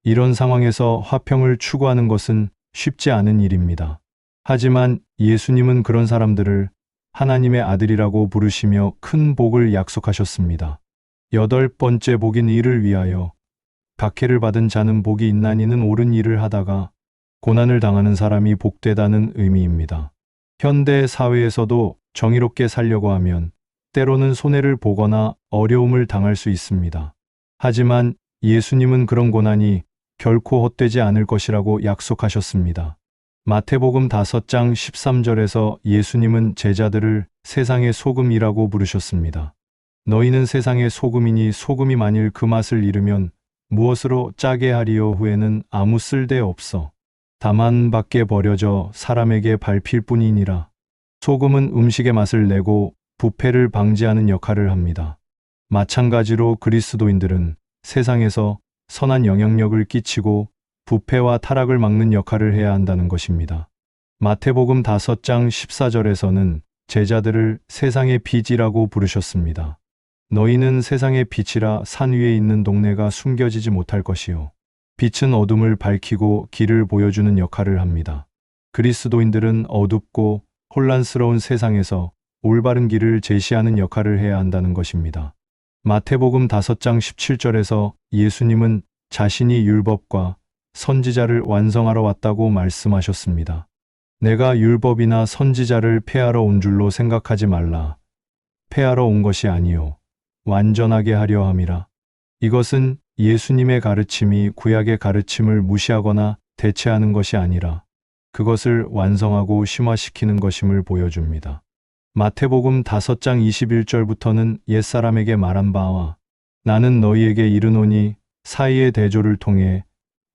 이런 상황에서 화평을 추구하는 것은 쉽지 않은 일입니다. 하지만 예수님은 그런 사람들을 하나님의 아들이라고 부르시며 큰 복을 약속하셨습니다. 여덟 번째 복인 이를 위하여 박해를 받은 자는 복이 있나니는 옳은 일을 하다가 고난을 당하는 사람이 복되다는 의미입니다. 현대 사회에서도 정의롭게 살려고 하면 때로는 손해를 보거나 어려움을 당할 수 있습니다. 하지만 예수님은 그런 고난이 결코 헛되지 않을 것이라고 약속하셨습니다. 마태복음 5장 13절에서 예수님은 제자들을 세상의 소금이라고 부르셨습니다. 너희는 세상의 소금이니 소금이 만일 그 맛을 잃으면 무엇으로 짜게 하리요 후에는 아무 쓸데 없어 다만 밖에 버려져 사람에게 밟힐 뿐이니라. 소금은 음식의 맛을 내고 부패를 방지하는 역할을 합니다. 마찬가지로 그리스도인들은 세상에서 선한 영향력을 끼치고 부패와 타락을 막는 역할을 해야 한다는 것입니다. 마태복음 5장 14절에서는 제자들을 세상의 빛이라고 부르셨습니다. 너희는 세상의 빛이라. 산 위에 있는 동네가 숨겨지지 못할 것이요. 빛은 어둠을 밝히고 길을 보여주는 역할을 합니다. 그리스도인들은 어둡고 혼란스러운 세상에서 올바른 길을 제시하는 역할을 해야 한다는 것입니다. 마태복음 5장 17절에서 예수님은 자신이 율법과 선지자를 완성하러 왔다고 말씀하셨습니다. 내가 율법이나 선지자를 폐하러 온 줄로 생각하지 말라. 폐하러 온 것이 아니요 완전하게 하려 함이라. 이것은 예수님의 가르침이 구약의 가르침을 무시하거나 대체하는 것이 아니라 그것을 완성하고 심화시키는 것임을 보여줍니다. 마태복음 5장 21절부터는 옛사람에게 말한 바와 나는 너희에게 이르노니 사이의 대조를 통해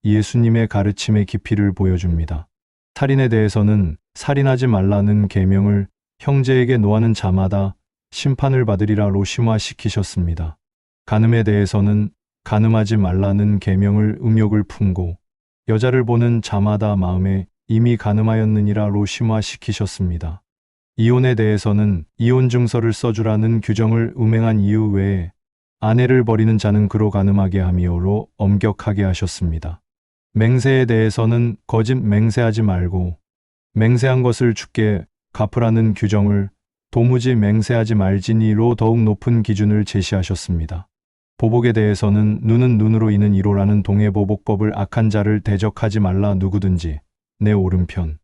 예수님의 가르침의 깊이를 보여줍니다. 살인에 대해서는 살인하지 말라는 계명을 형제에게 노하는 자마다 심판을 받으리라로 심화시키셨습니다. 간음에 대해서는 간음하지 말라는 계명을 음욕을 품고 여자를 보는 자마다 마음에 이미 간음하였느니라로 심화시키셨습니다. 이혼에 대해서는 이혼 증서를 써주라는 규정을 음행한 이유 외에 아내를 버리는 자는 그로 간음하게 함이요로 엄격하게 하셨습니다. 맹세에 대해서는 거짓 맹세하지 말고 맹세한 것을 주께 갚으라는 규정을 도무지 맹세하지 말지니로 더욱 높은 기준을 제시하셨습니다. 보복에 대해서는 눈은 눈으로 이는 이로라는 동해보복법을 악한 자를 대적하지 말라. 누구든지 내 오른편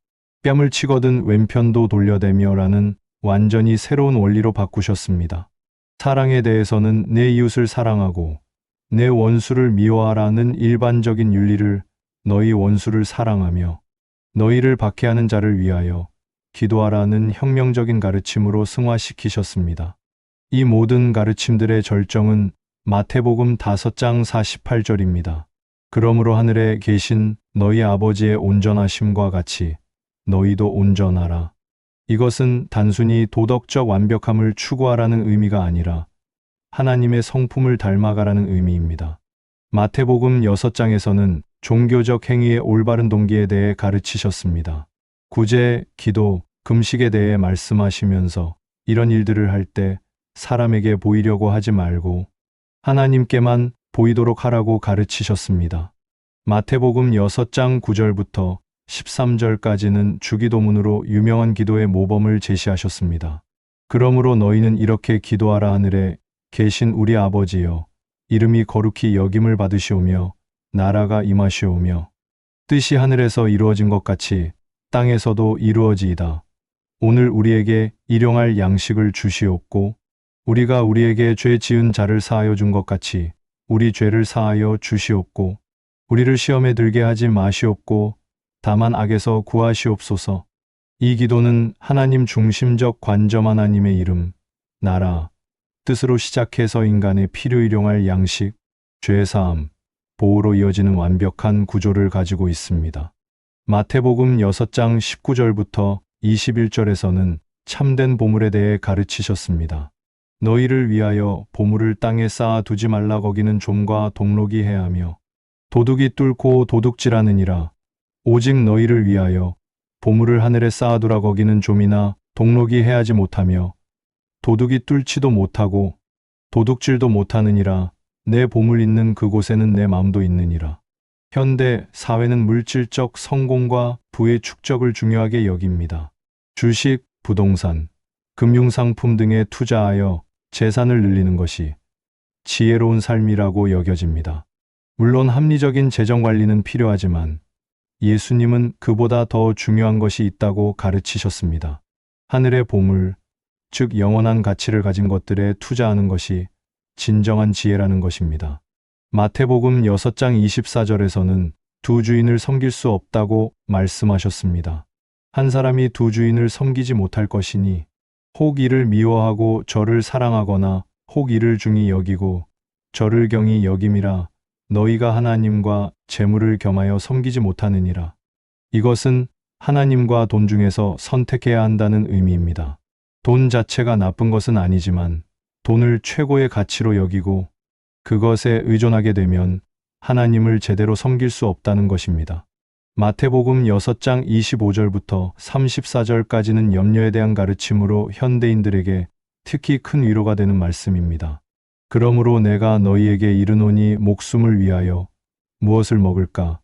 뺨을 치거든 왼편도 돌려대며라는 완전히 새로운 원리로 바꾸셨습니다. 사랑에 대해서는 내 이웃을 사랑하고 내 원수를 미워하라는 일반적인 윤리를 너희 원수를 사랑하며 너희를 박해하는 자를 위하여 기도하라는 혁명적인 가르침으로 승화시키셨습니다. 이 모든 가르침들의 절정은 마태복음 5장 48절입니다. 그러므로 하늘에 계신 너희 아버지의 온전하심과 같이 너희도 온전하라. 이것은 단순히 도덕적 완벽함을 추구하라는 의미가 아니라 하나님의 성품을 닮아가라는 의미입니다. 마태복음 6장에서는 종교적 행위의 올바른 동기에 대해 가르치셨습니다. 구제, 기도, 금식에 대해 말씀하시면서 이런 일들을 할 때 사람에게 보이려고 하지 말고 하나님께만 보이도록 하라고 가르치셨습니다. 마태복음 6장 9절부터 13절까지는 주기도문으로 유명한 기도의 모범을 제시하셨습니다. 그러므로 너희는 이렇게 기도하라. 하늘에 계신 우리 아버지여, 이름이 거룩히 여김을 받으시오며 나라가 임하시오며 뜻이 하늘에서 이루어진 것 같이 땅에서도 이루어지이다. 오늘 우리에게 일용할 양식을 주시옵고 우리가 우리에게 죄 지은 자를 사하여 준 것 같이 우리 죄를 사하여 주시옵고 우리를 시험에 들게 하지 마시옵고 다만 악에서 구하시옵소서. 이 기도는 하나님 중심적 관점 하나님의 이름, 나라, 뜻으로 시작해서 인간의 필요일용할 양식, 죄사함, 보호로 이어지는 완벽한 구조를 가지고 있습니다. 마태복음 6장 19절부터 21절에서는 참된 보물에 대해 가르치셨습니다. 너희를 위하여 보물을 땅에 쌓아 두지 말라. 거기는 좀과 동록이 해하며 도둑이 뚫고 도둑질하느니라. 오직 너희를 위하여 보물을 하늘에 쌓아두라. 거기는 좀이나 동록이 해하지 못하며 도둑이 뚫지도 못하고 도둑질도 못하느니라. 내 보물 있는 그곳에는 내 마음도 있느니라. 현대 사회는 물질적 성공과 부의 축적을 중요하게 여깁니다. 주식, 부동산, 금융상품 등에 투자하여 재산을 늘리는 것이 지혜로운 삶이라고 여겨집니다. 물론 합리적인 재정관리는 필요하지만 예수님은 그보다 더 중요한 것이 있다고 가르치셨습니다. 하늘의 보물, 즉 영원한 가치를 가진 것들에 투자하는 것이 진정한 지혜라는 것입니다. 마태복음 6장 24절에서는 두 주인을 섬길 수 없다고 말씀하셨습니다. 한 사람이 두 주인을 섬기지 못할 것이니 혹 이를 미워하고 저를 사랑하거나 혹 이를 중히 여기고 저를 경히 여김이라. 너희가 하나님과 재물을 겸하여 섬기지 못하느니라. 이것은 하나님과 돈 중에서 선택해야 한다는 의미입니다. 돈 자체가 나쁜 것은 아니지만 돈을 최고의 가치로 여기고 그것에 의존하게 되면 하나님을 제대로 섬길 수 없다는 것입니다. 마태복음 6장 25절부터 34절까지는 염려에 대한 가르침으로 현대인들에게 특히 큰 위로가 되는 말씀입니다. 그러므로 내가 너희에게 이르노니 목숨을 위하여 무엇을 먹을까,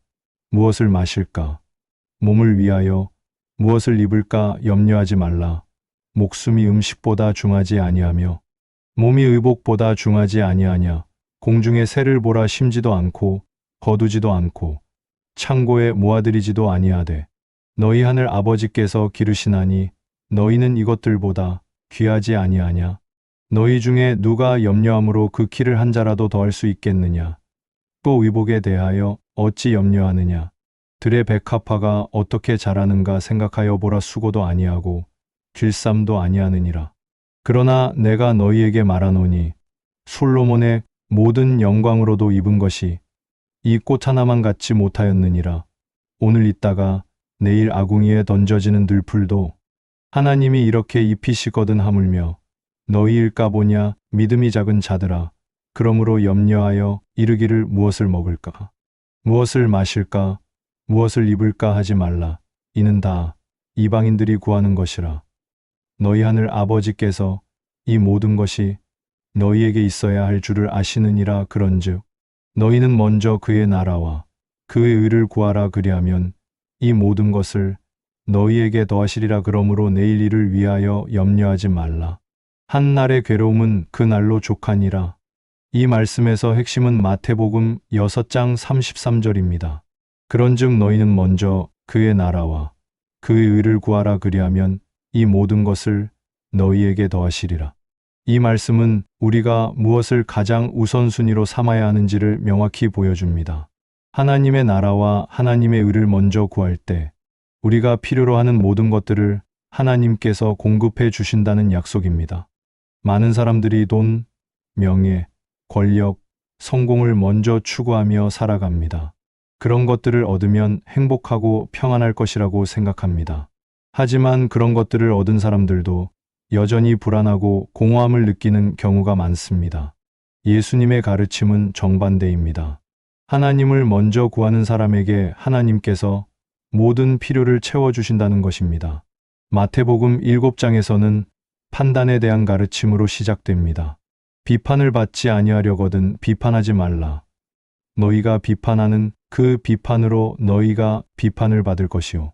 무엇을 마실까, 몸을 위하여 무엇을 입을까 염려하지 말라. 목숨이 음식보다 중하지 아니하며 몸이 의복보다 중하지 아니하냐. 공중의 새를 보라, 심지도 않고 거두지도 않고 창고에 모아들이지도 아니하되 너희 하늘 아버지께서 기르시나니 너희는 이것들보다 귀하지 아니하냐. 너희 중에 누가 염려함으로 그 키를 한 자라도 더할 수 있겠느냐. 또 의복에 대하여 어찌 염려하느냐. 들의 백합화가 어떻게 자라는가 생각하여 보라. 수고도 아니하고 길쌈도 아니하느니라. 그러나 내가 너희에게 말하노니 솔로몬의 모든 영광으로도 입은 것이 이 꽃 하나만 갖지 못하였느니라. 오늘 있다가 내일 아궁이에 던져지는 들풀도 하나님이 이렇게 입히시거든 하물며 너희일까 보냐. 믿음이 작은 자들아, 그러므로 염려하여 이르기를 무엇을 먹을까, 무엇을 마실까, 무엇을 입을까 하지 말라. 이는 다 이방인들이 구하는 것이라. 너희 하늘 아버지께서 이 모든 것이 너희에게 있어야 할 줄을 아시느니라. 그런즉 너희는 먼저 그의 나라와 그의 의를 구하라. 그리하면 이 모든 것을 너희에게 더하시리라. 그러므로 내일 일을 위하여 염려하지 말라. 한 날의 괴로움은 그 날로 족하니라. 이 말씀에서 핵심은 마태복음 6장 33절입니다. 그런즉 너희는 먼저 그의 나라와 그의 의를 구하라. 그리하면 이 모든 것을 너희에게 더하시리라. 이 말씀은 우리가 무엇을 가장 우선순위로 삼아야 하는지를 명확히 보여줍니다. 하나님의 나라와 하나님의 의를 먼저 구할 때 우리가 필요로 하는 모든 것들을 하나님께서 공급해 주신다는 약속입니다. 많은 사람들이 돈, 명예, 권력, 성공을 먼저 추구하며 살아갑니다. 그런 것들을 얻으면 행복하고 평안할 것이라고 생각합니다. 하지만 그런 것들을 얻은 사람들도 여전히 불안하고 공허함을 느끼는 경우가 많습니다. 예수님의 가르침은 정반대입니다. 하나님을 먼저 구하는 사람에게 하나님께서 모든 필요를 채워주신다는 것입니다. 마태복음 7장에서는 판단에 대한 가르침으로 시작됩니다. 비판을 받지 아니하려거든 비판하지 말라. 너희가 비판하는 그 비판으로 너희가 비판을 받을 것이요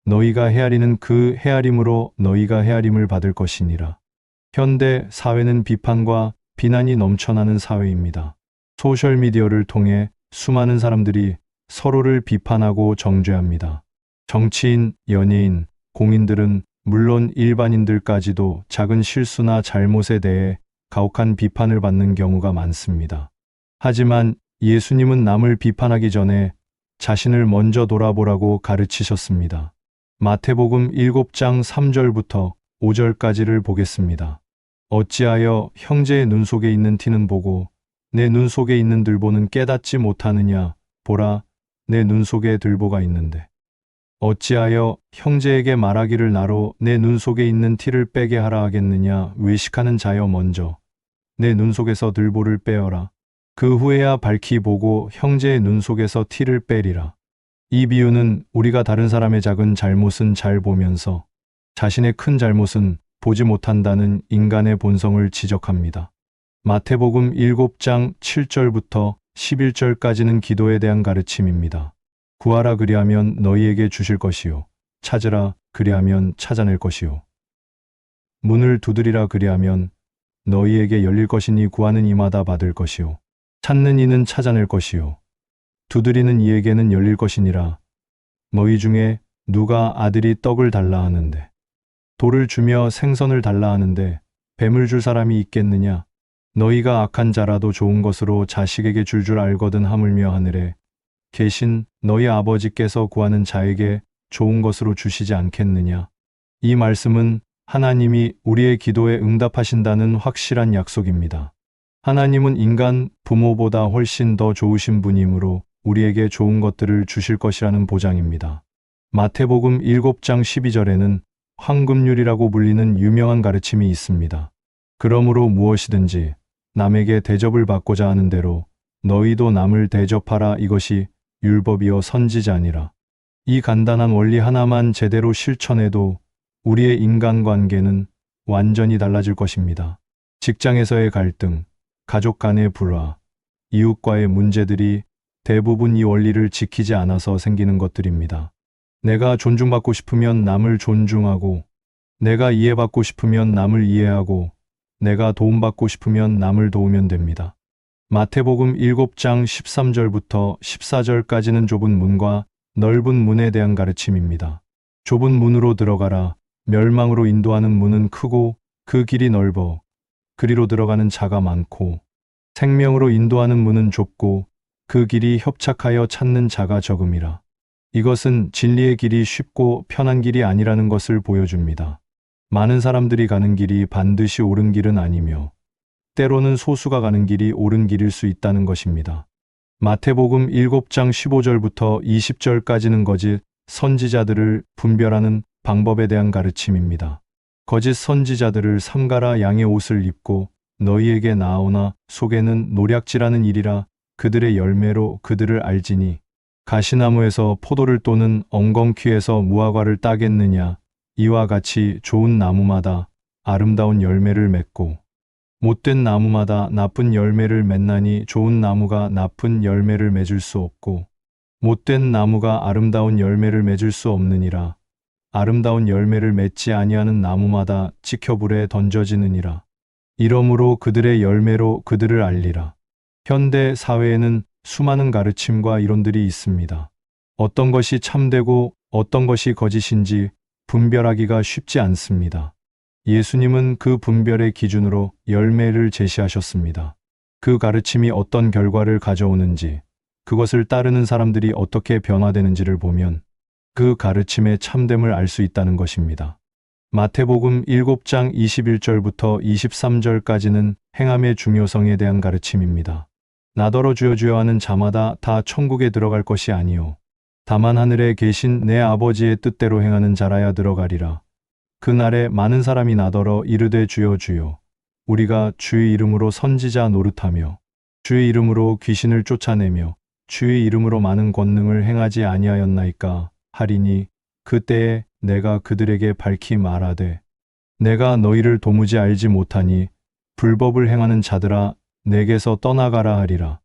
너희가 헤아리는 그 헤아림으로 너희가 헤아림을 받을 것이니라. 현대 사회는 비판과 비난이 넘쳐나는 사회입니다. 소셜미디어를 통해 수많은 사람들이 서로를 비판하고 정죄합니다. 정치인, 연예인, 공인들은 물론 일반인들까지도 작은 실수나 잘못에 대해 가혹한 비판을 받는 경우가 많습니다. 하지만 예수님은 남을 비판하기 전에 자신을 먼저 돌아보라고 가르치셨습니다. 마태복음 7장 3절부터 5절까지를 보겠습니다. 어찌하여 형제의 눈 속에 있는 티는 보고 내 눈 속에 있는 들보는 깨닫지 못하느냐. 보라, 내 눈 속에 들보가 있는데 어찌하여 형제에게 말하기를 나로 내 눈 속에 있는 티를 빼게 하라 하겠느냐. 외식하는 자여, 먼저 내 눈 속에서 들보를 빼어라. 그 후에야 밝히 보고 형제의 눈 속에서 티를 빼리라. 이 비유는 우리가 다른 사람의 작은 잘못은 잘 보면서 자신의 큰 잘못은 보지 못한다는 인간의 본성을 지적합니다. 마태복음 7장 7절부터 11절까지는 기도에 대한 가르침입니다. 구하라, 그리하면 너희에게 주실 것이요 찾으라, 그리하면 찾아낼 것이요 문을 두드리라, 그리하면 너희에게 열릴 것이니 구하는 이마다 받을 것이요 찾는 이는 찾아낼 것이요 두드리는 이에게는 열릴 것이니라. 너희 중에 누가 아들이 떡을 달라 하는데 돌을 주며 생선을 달라 하는데 뱀을 줄 사람이 있겠느냐. 너희가 악한 자라도 좋은 것으로 자식에게 줄 알거든 하물며 하늘에 계신 너희 아버지께서 구하는 자에게 좋은 것으로 주시지 않겠느냐. 이 말씀은 하나님이 우리의 기도에 응답하신다는 확실한 약속입니다. 하나님은 인간 부모보다 훨씬 더 좋으신 분이므로 우리에게 좋은 것들을 주실 것이라는 보장입니다. 마태복음 7장 12절에는 황금률이라고 불리는 유명한 가르침이 있습니다. 그러므로 무엇이든지 남에게 대접을 받고자 하는 대로 너희도 남을 대접하라. 이것이 율법이요 선지자니라. 이 간단한 원리 하나만 제대로 실천해도 우리의 인간관계는 완전히 달라질 것입니다. 직장에서의 갈등, 가족 간의 불화, 이웃과의 문제들이 대부분 이 원리를 지키지 않아서 생기는 것들입니다. 내가 존중받고 싶으면 남을 존중하고, 내가 이해받고 싶으면 남을 이해하고, 내가 도움받고 싶으면 남을 도우면 됩니다. 마태복음 7장 13절부터 14절까지는 좁은 문과 넓은 문에 대한 가르침입니다. 좁은 문으로 들어가라. 멸망으로 인도하는 문은 크고 그 길이 넓어 그리로 들어가는 자가 많고, 생명으로 인도하는 문은 좁고 그 길이 협착하여 찾는 자가 적음이라. 이것은 진리의 길이 쉽고 편한 길이 아니라는 것을 보여줍니다. 많은 사람들이 가는 길이 반드시 옳은 길은 아니며 때로는 소수가 가는 길이 옳은 길일 수 있다는 것입니다. 마태복음 7장 15절부터 20절까지는 거짓 선지자들을 분별하는 방법에 대한 가르침입니다. 거짓 선지자들을 삼가라. 양의 옷을 입고 너희에게 나아오나 속에는 노략질하는 일이라. 그들의 열매로 그들을 알지니 가시나무에서 포도를 또는 엉겅퀴에서 무화과를 따겠느냐. 이와 같이 좋은 나무마다 아름다운 열매를 맺고 못된 나무마다 나쁜 열매를 맺나니 좋은 나무가 나쁜 열매를 맺을 수 없고 못된 나무가 아름다운 열매를 맺을 수 없느니라. 아름다운 열매를 맺지 아니하는 나무마다 지켜불에 던져지느니라. 이러므로 그들의 열매로 그들을 알리라. 현대 사회에는 수많은 가르침과 이론들이 있습니다. 어떤 것이 참되고 어떤 것이 거짓인지 분별하기가 쉽지 않습니다. 예수님은 그 분별의 기준으로 열매를 제시하셨습니다. 그 가르침이 어떤 결과를 가져오는지, 그것을 따르는 사람들이 어떻게 변화되는지를 보면 그 가르침의 참됨을 알 수 있다는 것입니다. 마태복음 7장 21절부터 23절까지는 행함의 중요성에 대한 가르침입니다. 나더러 주여 주여 하는 자마다 다 천국에 들어갈 것이 아니요 다만 하늘에 계신 내 아버지의 뜻대로 행하는 자라야 들어가리라. 그날에 많은 사람이 나더러 이르되 주여 주여 우리가 주의 이름으로 선지자 노릇하며 주의 이름으로 귀신을 쫓아내며 주의 이름으로 많은 권능을 행하지 아니하였나이까 하리니 그때에 내가 그들에게 밝히 말하되 내가 너희를 도무지 알지 못하니 불법을 행하는 자들아 내게서 떠나가라 하리라.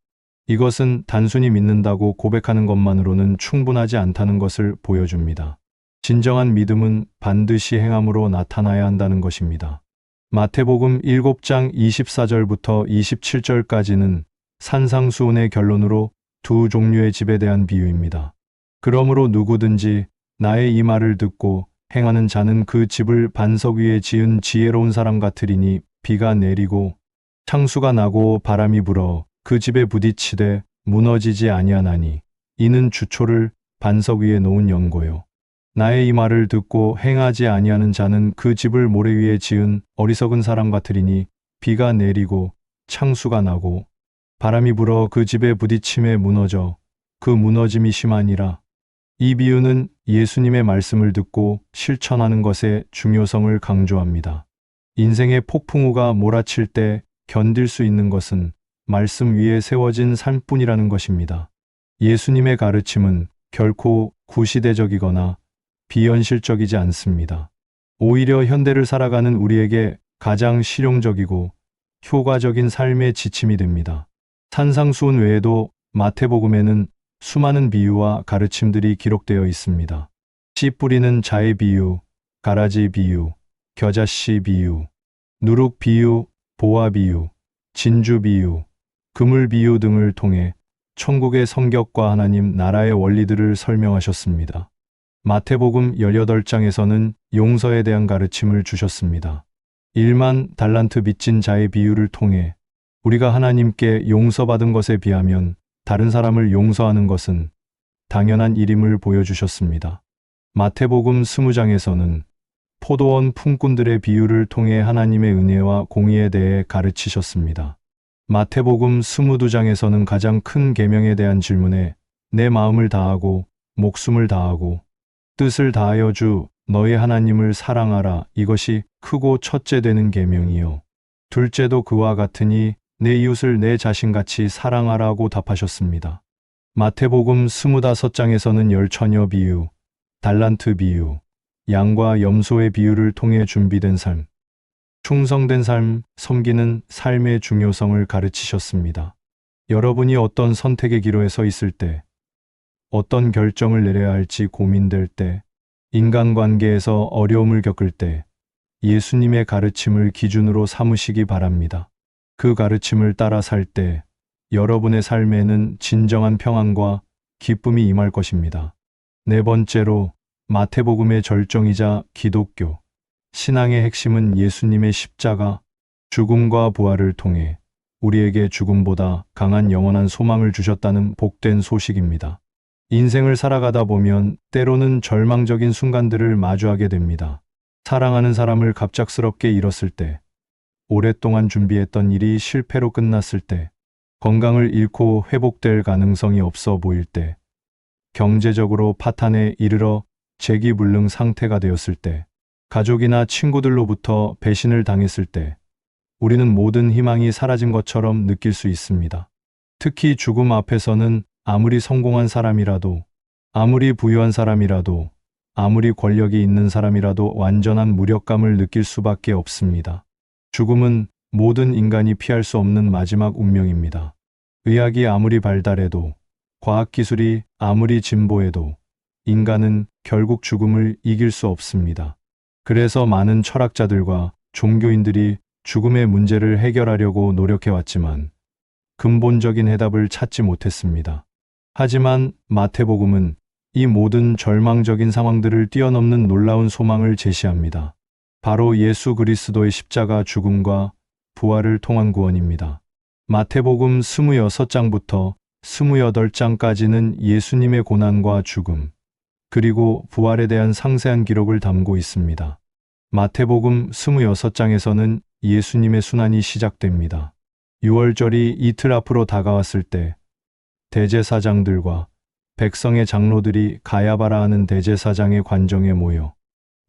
이것은 단순히 믿는다고 고백하는 것만으로는 충분하지 않다는 것을 보여줍니다. 진정한 믿음은 반드시 행함으로 나타나야 한다는 것입니다. 마태복음 7장 24절부터 27절까지는 산상수훈의 결론으로 두 종류의 집에 대한 비유입니다. 그러므로 누구든지 나의 이 말을 듣고 행하는 자는 그 집을 반석 위에 지은 지혜로운 사람 같으리니 비가 내리고 창수가 나고 바람이 불어 그 집에 부딪히되 무너지지 아니하나니 이는 주초를 반석 위에 놓은 연고요. 나의 이 말을 듣고 행하지 아니하는 자는 그 집을 모래 위에 지은 어리석은 사람 같으리니 비가 내리고 창수가 나고 바람이 불어 그 집에 부딪힘에 무너져 그 무너짐이 심하니라. 이 비유는 예수님의 말씀을 듣고 실천하는 것의 중요성을 강조합니다. 인생의 폭풍우가 몰아칠 때 견딜 수 있는 것은 말씀 위에 세워진 산뿐이라는 것입니다. 예수님의 가르침은 결코 구시대적이거나 비현실적이지 않습니다. 오히려 현대를 살아가는 우리에게 가장 실용적이고 효과적인 삶의 지침이 됩니다. 산상수훈 외에도 마태복음에는 수많은 비유와 가르침들이 기록되어 있습니다. 씨 뿌리는 자의 비유, 가라지 비유, 겨자씨 비유, 누룩 비유, 보화 비유, 진주 비유, 그물 비유 등을 통해 천국의 성격과 하나님 나라의 원리들을 설명하셨습니다. 마태복음 18장에서는 용서에 대한 가르침을 주셨습니다. 1만 달란트 빚진 자의 비유를 통해 우리가 하나님께 용서받은 것에 비하면 다른 사람을 용서하는 것은 당연한 일임을 보여주셨습니다. 마태복음 20장에서는 포도원 품꾼들의 비유를 통해 하나님의 은혜와 공의에 대해 가르치셨습니다. 마태복음 22장에서는 가장 큰 계명에 대한 질문에 내 마음을 다하고 목숨을 다하고 뜻을 다하여 주 너의 하나님을 사랑하라. 이것이 크고 첫째 되는 계명이요 둘째도 그와 같으니 내 이웃을 내 자신같이 사랑하라고 답하셨습니다. 마태복음 25장에서는 열처녀 비유, 달란트 비유, 양과 염소의 비유를 통해 준비된 삶, 충성된 삶, 섬기는 삶의 중요성을 가르치셨습니다. 여러분이 어떤 선택의 기로에 서 있을 때, 어떤 결정을 내려야 할지 고민될 때, 인간관계에서 어려움을 겪을 때, 예수님의 가르침을 기준으로 삼으시기 바랍니다. 그 가르침을 따라 살 때, 여러분의 삶에는 진정한 평안과 기쁨이 임할 것입니다. 네 번째로, 마태복음의 절정이자 기독교. 신앙의 핵심은 예수님의 십자가, 죽음과 부활을 통해 우리에게 죽음보다 강한 영원한 소망을 주셨다는 복된 소식입니다. 인생을 살아가다 보면 때로는 절망적인 순간들을 마주하게 됩니다. 사랑하는 사람을 갑작스럽게 잃었을 때, 오랫동안 준비했던 일이 실패로 끝났을 때, 건강을 잃고 회복될 가능성이 없어 보일 때, 경제적으로 파탄에 이르러 재기불능 상태가 되었을 때, 가족이나 친구들로부터 배신을 당했을 때, 우리는 모든 희망이 사라진 것처럼 느낄 수 있습니다. 특히 죽음 앞에서는 아무리 성공한 사람이라도, 아무리 부유한 사람이라도, 아무리 권력이 있는 사람이라도 완전한 무력감을 느낄 수밖에 없습니다. 죽음은 모든 인간이 피할 수 없는 마지막 운명입니다. 의학이 아무리 발달해도, 과학기술이 아무리 진보해도 인간은 결국 죽음을 이길 수 없습니다. 그래서 많은 철학자들과 종교인들이 죽음의 문제를 해결하려고 노력해왔지만 근본적인 해답을 찾지 못했습니다. 하지만 마태복음은 이 모든 절망적인 상황들을 뛰어넘는 놀라운 소망을 제시합니다. 바로 예수 그리스도의 십자가 죽음과 부활을 통한 구원입니다. 마태복음 26장부터 28장까지는 예수님의 고난과 죽음, 그리고 부활에 대한 상세한 기록을 담고 있습니다. 마태복음 26장에서는 예수님의 순환이 시작됩니다. 유월절이 이틀 앞으로 다가왔을 때 대제사장들과 백성의 장로들이 가야바라 하는 대제사장의 관정에 모여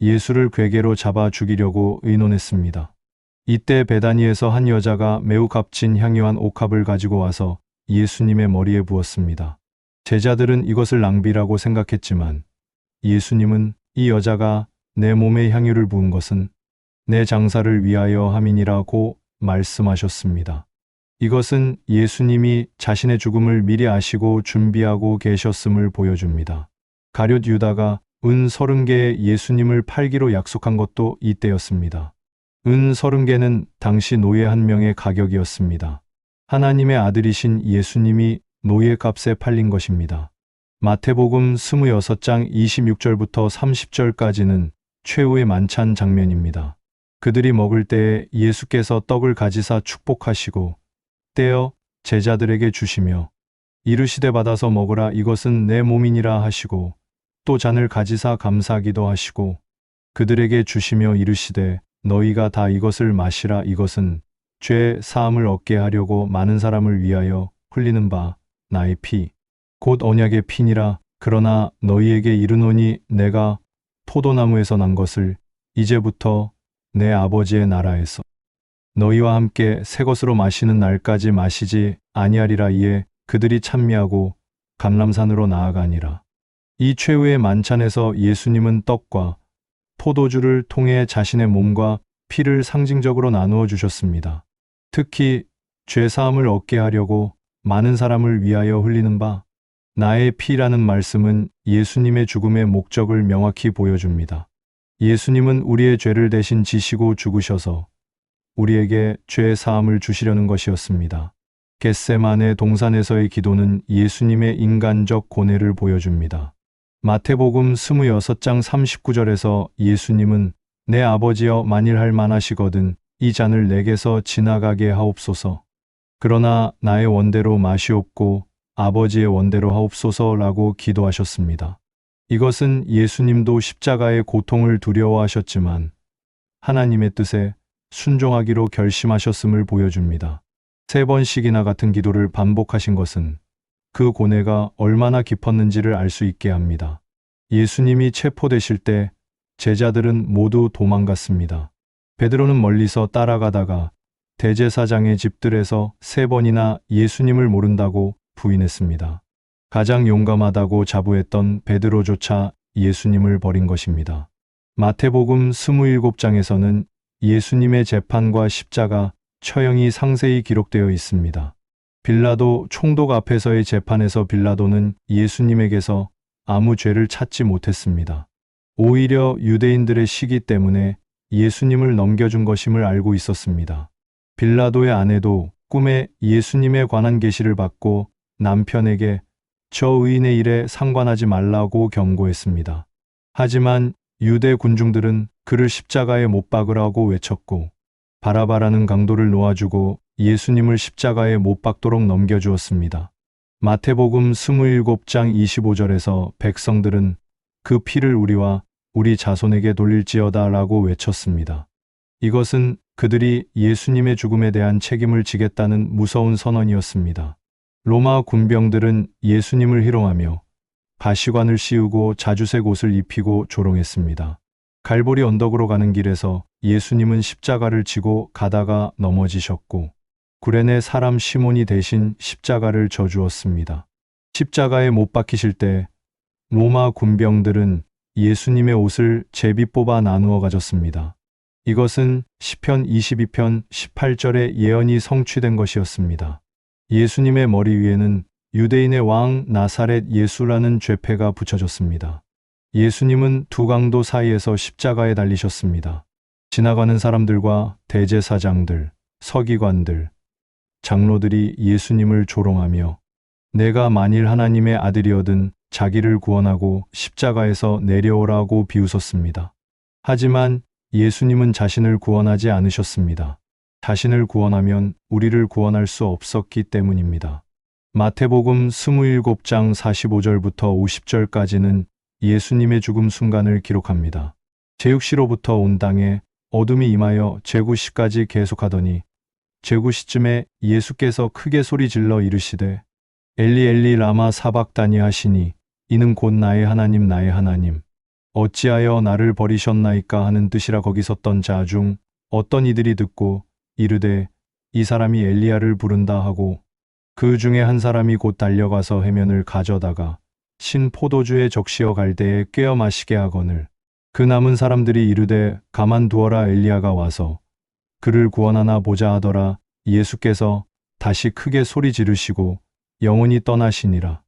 예수를 궤계로 잡아 죽이려고 의논했습니다. 이때 베다니에서 한 여자가 매우 값진 향유한 옥합을 가지고 와서 예수님의 머리에 부었습니다. 제자들은 이것을 낭비라고 생각했지만 예수님은 이 여자가 내 몸에 향유를 부은 것은 내 장사를 위하여 함이니라고 말씀하셨습니다. 이것은 예수님이 자신의 죽음을 미리 아시고 준비하고 계셨음을 보여줍니다. 가룟 유다가 은 30개의 예수님을 팔기로 약속한 것도 이때였습니다. 은 30개는 당시 노예 한 명의 가격이었습니다. 하나님의 아들이신 예수님이 노예값에 팔린 것입니다. 마태복음 26장 26절부터 30절까지는 최후의 만찬 장면입니다. 그들이 먹을 때에 예수께서 떡을 가지사 축복하시고 떼어 제자들에게 주시며 이르시되 받아서 먹으라 이것은 내 몸이니라 하시고 또 잔을 가지사 감사기도 하시고 그들에게 주시며 이르시되 너희가 다 이것을 마시라 이것은 죄 사함을 얻게 하려고 많은 사람을 위하여 흘리는 바 나의 피 곧 언약의 피니라. 그러나 너희에게 이르노니 내가 포도나무에서 난 것을 이제부터 내 아버지의 나라에서 너희와 함께 새 것으로 마시는 날까지 마시지 아니하리라. 이에 그들이 찬미하고 감람산으로 나아가니라. 이 최후의 만찬에서 예수님은 떡과 포도주를 통해 자신의 몸과 피를 상징적으로 나누어 주셨습니다. 특히 죄 사함을 얻게 하려고 많은 사람을 위하여 흘리는 바 나의 피라는 말씀은 예수님의 죽음의 목적을 명확히 보여줍니다. 예수님은 우리의 죄를 대신 지시고 죽으셔서 우리에게 죄 사함을 주시려는 것이었습니다. 겟세마네 동산에서의 기도는 예수님의 인간적 고뇌를 보여줍니다. 마태복음 26장 39절에서 예수님은 내 아버지여 만일 할 만하시거든 이 잔을 내게서 지나가게 하옵소서. 그러나 나의 원대로 마시옵고 아버지의 원대로 하옵소서라고 기도하셨습니다. 이것은 예수님도 십자가의 고통을 두려워하셨지만 하나님의 뜻에 순종하기로 결심하셨음을 보여줍니다. 3번씩이나 같은 기도를 반복하신 것은 그 고뇌가 얼마나 깊었는지를 알 수 있게 합니다. 예수님이 체포되실 때 제자들은 모두 도망갔습니다. 베드로는 멀리서 따라가다가 대제사장의 집들에서 3번이나 예수님을 모른다고 부인했습니다. 가장 용감하다고 자부했던 베드로조차 예수님을 버린 것입니다. 마태복음 27장에서는 예수님의 재판과 십자가, 처형이 상세히 기록되어 있습니다. 빌라도 총독 앞에서의 재판에서 빌라도는 예수님에게서 아무 죄를 찾지 못했습니다. 오히려 유대인들의 시기 때문에 예수님을 넘겨준 것임을 알고 있었습니다. 빌라도의 아내도 꿈에 예수님에 관한 계시를 받고 남편에게 저 의인의 일에 상관하지 말라고 경고했습니다. 하지만 유대 군중들은 그를 십자가에 못 박으라고 외쳤고 바라바라는 강도를 놓아주고 예수님을 십자가에 못 박도록 넘겨주었습니다. 마태복음 27장 25절에서 백성들은 그 피를 우리와 우리 자손에게 돌릴지어다 라고 외쳤습니다. 이것은 그들이 예수님의 죽음에 대한 책임을 지겠다는 무서운 선언이었습니다. 로마 군병들은 예수님을 희롱하며 가시관을 씌우고 자주색 옷을 입히고 조롱했습니다. 갈보리 언덕으로 가는 길에서 예수님은 십자가를 지고 가다가 넘어지셨고 구레네 사람 시몬이 대신 십자가를 져주었습니다. 십자가에 못 박히실 때 로마 군병들은 예수님의 옷을 제비 뽑아 나누어 가졌습니다. 이것은 시편 22편 18절의 예언이 성취된 것이었습니다. 예수님의 머리 위에는 유대인의 왕 나사렛 예수라는 죄패가 붙여졌습니다. 예수님은 두 강도 사이에서 십자가에 달리셨습니다. 지나가는 사람들과 대제사장들, 서기관들, 장로들이 예수님을 조롱하며 내가 만일 하나님의 아들이어든 자기를 구원하고 십자가에서 내려오라고 비웃었습니다. 하지만 예수님은 자신을 구원하지 않으셨습니다. 자신을 구원하면 우리를 구원할 수 없었기 때문입니다. 마태복음 27장 45절부터 50절까지는 예수님의 죽음 순간을 기록합니다. 제6시로부터 온 땅에 어둠이 임하여 제9시까지 계속하더니 제9시쯤에 예수께서 크게 소리질러 이르시되 엘리 엘리 라마 사박다니 하시니 이는 곧 나의 하나님 나의 하나님 어찌하여 나를 버리셨나이까 하는 뜻이라. 거기 섰던 자 중 어떤 이들이 듣고 이르되 이 사람이 엘리야를 부른다 하고 그 중에 한 사람이 곧 달려가서 해면을 가져다가 신 포도주에 적시어 갈대에 꿰어 마시게 하거늘 그 남은 사람들이 이르되 가만두어라 엘리야가 와서 그를 구원하나 보자 하더라. 예수께서 다시 크게 소리 지르시고 영원히 떠나시니라.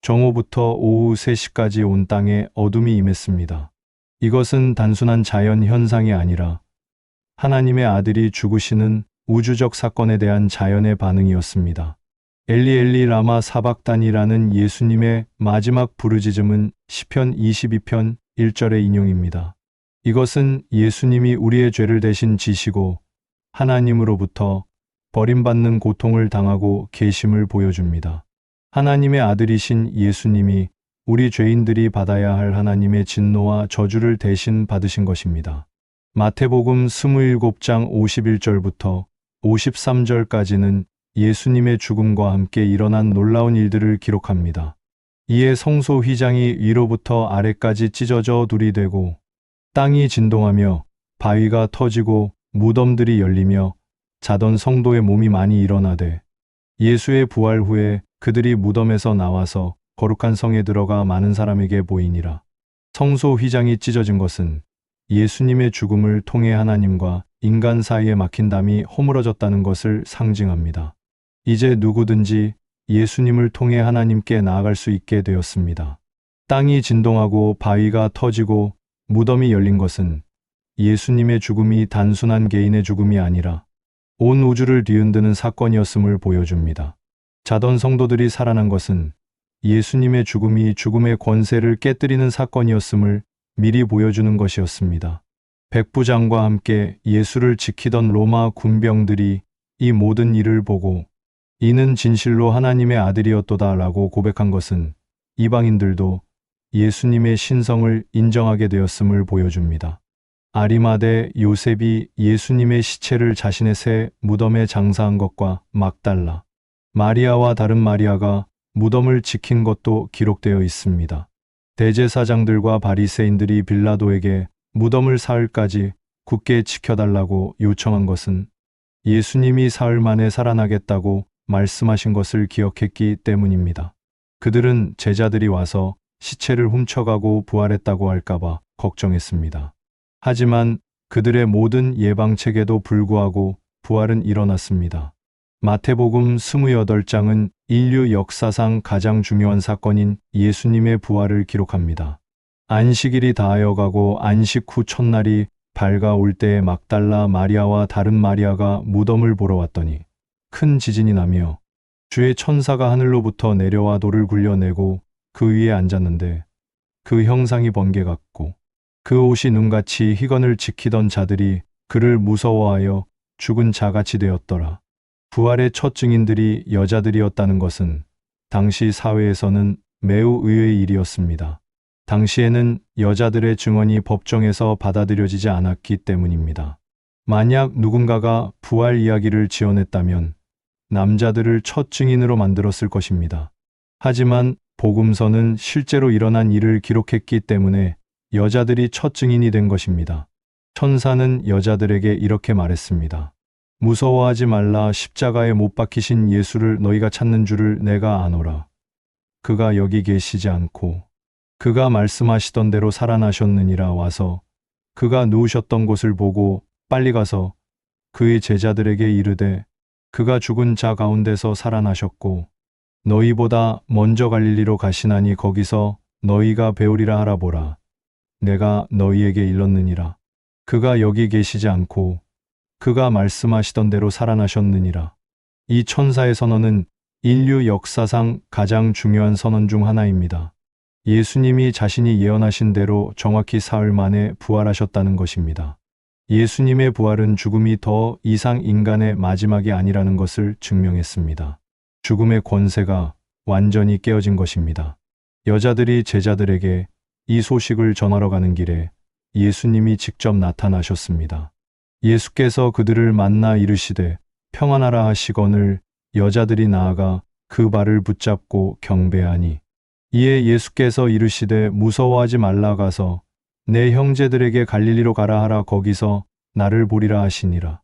정오부터 오후 3시까지 온 땅에 어둠이 임했습니다. 이것은 단순한 자연 현상이 아니라 하나님의 아들이 죽으시는 우주적 사건에 대한 자연의 반응이었습니다. 엘리 엘리 라마 사박단이라는 예수님의 마지막 부르짖음은 시편 22편 1절의 인용입니다. 이것은 예수님이 우리의 죄를 대신 지시고 하나님으로부터 버림받는 고통을 당하고 계심을 보여줍니다. 하나님의 아들이신 예수님이 우리 죄인들이 받아야 할 하나님의 진노와 저주를 대신 받으신 것입니다. 마태복음 27장 51절부터 53절까지는 예수님의 죽음과 함께 일어난 놀라운 일들을 기록합니다. 이에 성소 휘장이 위로부터 아래까지 찢어져 둘이 되고 땅이 진동하며 바위가 터지고 무덤들이 열리며 자던 성도의 몸이 많이 일어나되 예수의 부활 후에 그들이 무덤에서 나와서 거룩한 성에 들어가 많은 사람에게 보이니라. 성소 휘장이 찢어진 것은 예수님의 죽음을 통해 하나님과 인간 사이에 막힌 담이 허물어졌다는 것을 상징합니다. 이제 누구든지 예수님을 통해 하나님께 나아갈 수 있게 되었습니다. 땅이 진동하고 바위가 터지고 무덤이 열린 것은 예수님의 죽음이 단순한 개인의 죽음이 아니라 온 우주를 뒤흔드는 사건이었음을 보여줍니다. 자던 성도들이 살아난 것은 예수님의 죽음이 죽음의 권세를 깨뜨리는 사건이었음을 미리 보여주는 것이었습니다. 백부장과 함께 예수를 지키던 로마 군병들이 이 모든 일을 보고 이는 진실로 하나님의 아들이었도다 라고 고백한 것은 이방인들도 예수님의 신성을 인정하게 되었음을 보여줍니다. 아리마대 요셉이 예수님의 시체를 자신의 새 무덤에 장사한 것과 막달라, 마리아와 다른 마리아가 무덤을 지킨 것도 기록되어 있습니다. 대제사장들과 바리새인들이 빌라도에게 무덤을 사흘까지 굳게 지켜달라고 요청한 것은 예수님이 사흘 만에 살아나겠다고 말씀하신 것을 기억했기 때문입니다. 그들은 제자들이 와서 시체를 훔쳐가고 부활했다고 할까봐 걱정했습니다. 하지만 그들의 모든 예방책에도 불구하고 부활은 일어났습니다. 마태복음 28장은 인류 역사상 가장 중요한 사건인 예수님의 부활을 기록합니다. 안식일이 다하여가고 안식 후 첫날이 밝아올 때에 막달라 마리아와 다른 마리아가 무덤을 보러 왔더니 큰 지진이 나며 주의 천사가 하늘로부터 내려와 돌을 굴려내고 그 위에 앉았는데 그 형상이 번개 같고 그 옷이 눈같이 희건을 지키던 자들이 그를 무서워하여 죽은 자같이 되었더라. 부활의 첫 증인들이 여자들이었다는 것은 당시 사회에서는 매우 의외의 일이었습니다. 당시에는 여자들의 증언이 법정에서 받아들여지지 않았기 때문입니다. 만약 누군가가 부활 이야기를 지어냈다면 남자들을 첫 증인으로 만들었을 것입니다. 하지만 복음서는 실제로 일어난 일을 기록했기 때문에 여자들이 첫 증인이 된 것입니다. 천사는 여자들에게 이렇게 말했습니다. 무서워하지 말라. 십자가에 못 박히신 예수를 너희가 찾는 줄을 내가 아노라. 그가 여기 계시지 않고 그가 말씀하시던 대로 살아나셨느니라. 와서 그가 누우셨던 곳을 보고 빨리 가서 그의 제자들에게 이르되 그가 죽은 자 가운데서 살아나셨고 너희보다 먼저 갈릴리로 가시나니 거기서 너희가 배우리라 하라. 보라, 내가 너희에게 일렀느니라. 그가 여기 계시지 않고 그가 말씀하시던 대로 살아나셨느니라. 이 천사의 선언은 인류 역사상 가장 중요한 선언 중 하나입니다. 예수님이 자신이 예언하신 대로 정확히 사흘 만에 부활하셨다는 것입니다. 예수님의 부활은 죽음이 더 이상 인간의 마지막이 아니라는 것을 증명했습니다. 죽음의 권세가 완전히 깨어진 것입니다. 여자들이 제자들에게 이 소식을 전하러 가는 길에 예수님이 직접 나타나셨습니다. 예수께서 그들을 만나 이르시되 평안하라 하시거늘 여자들이 나아가 그 발을 붙잡고 경배하니 이에 예수께서 이르시되 무서워하지 말라. 가서 내 형제들에게 갈릴리로 가라 하라. 거기서 나를 보리라 하시니라.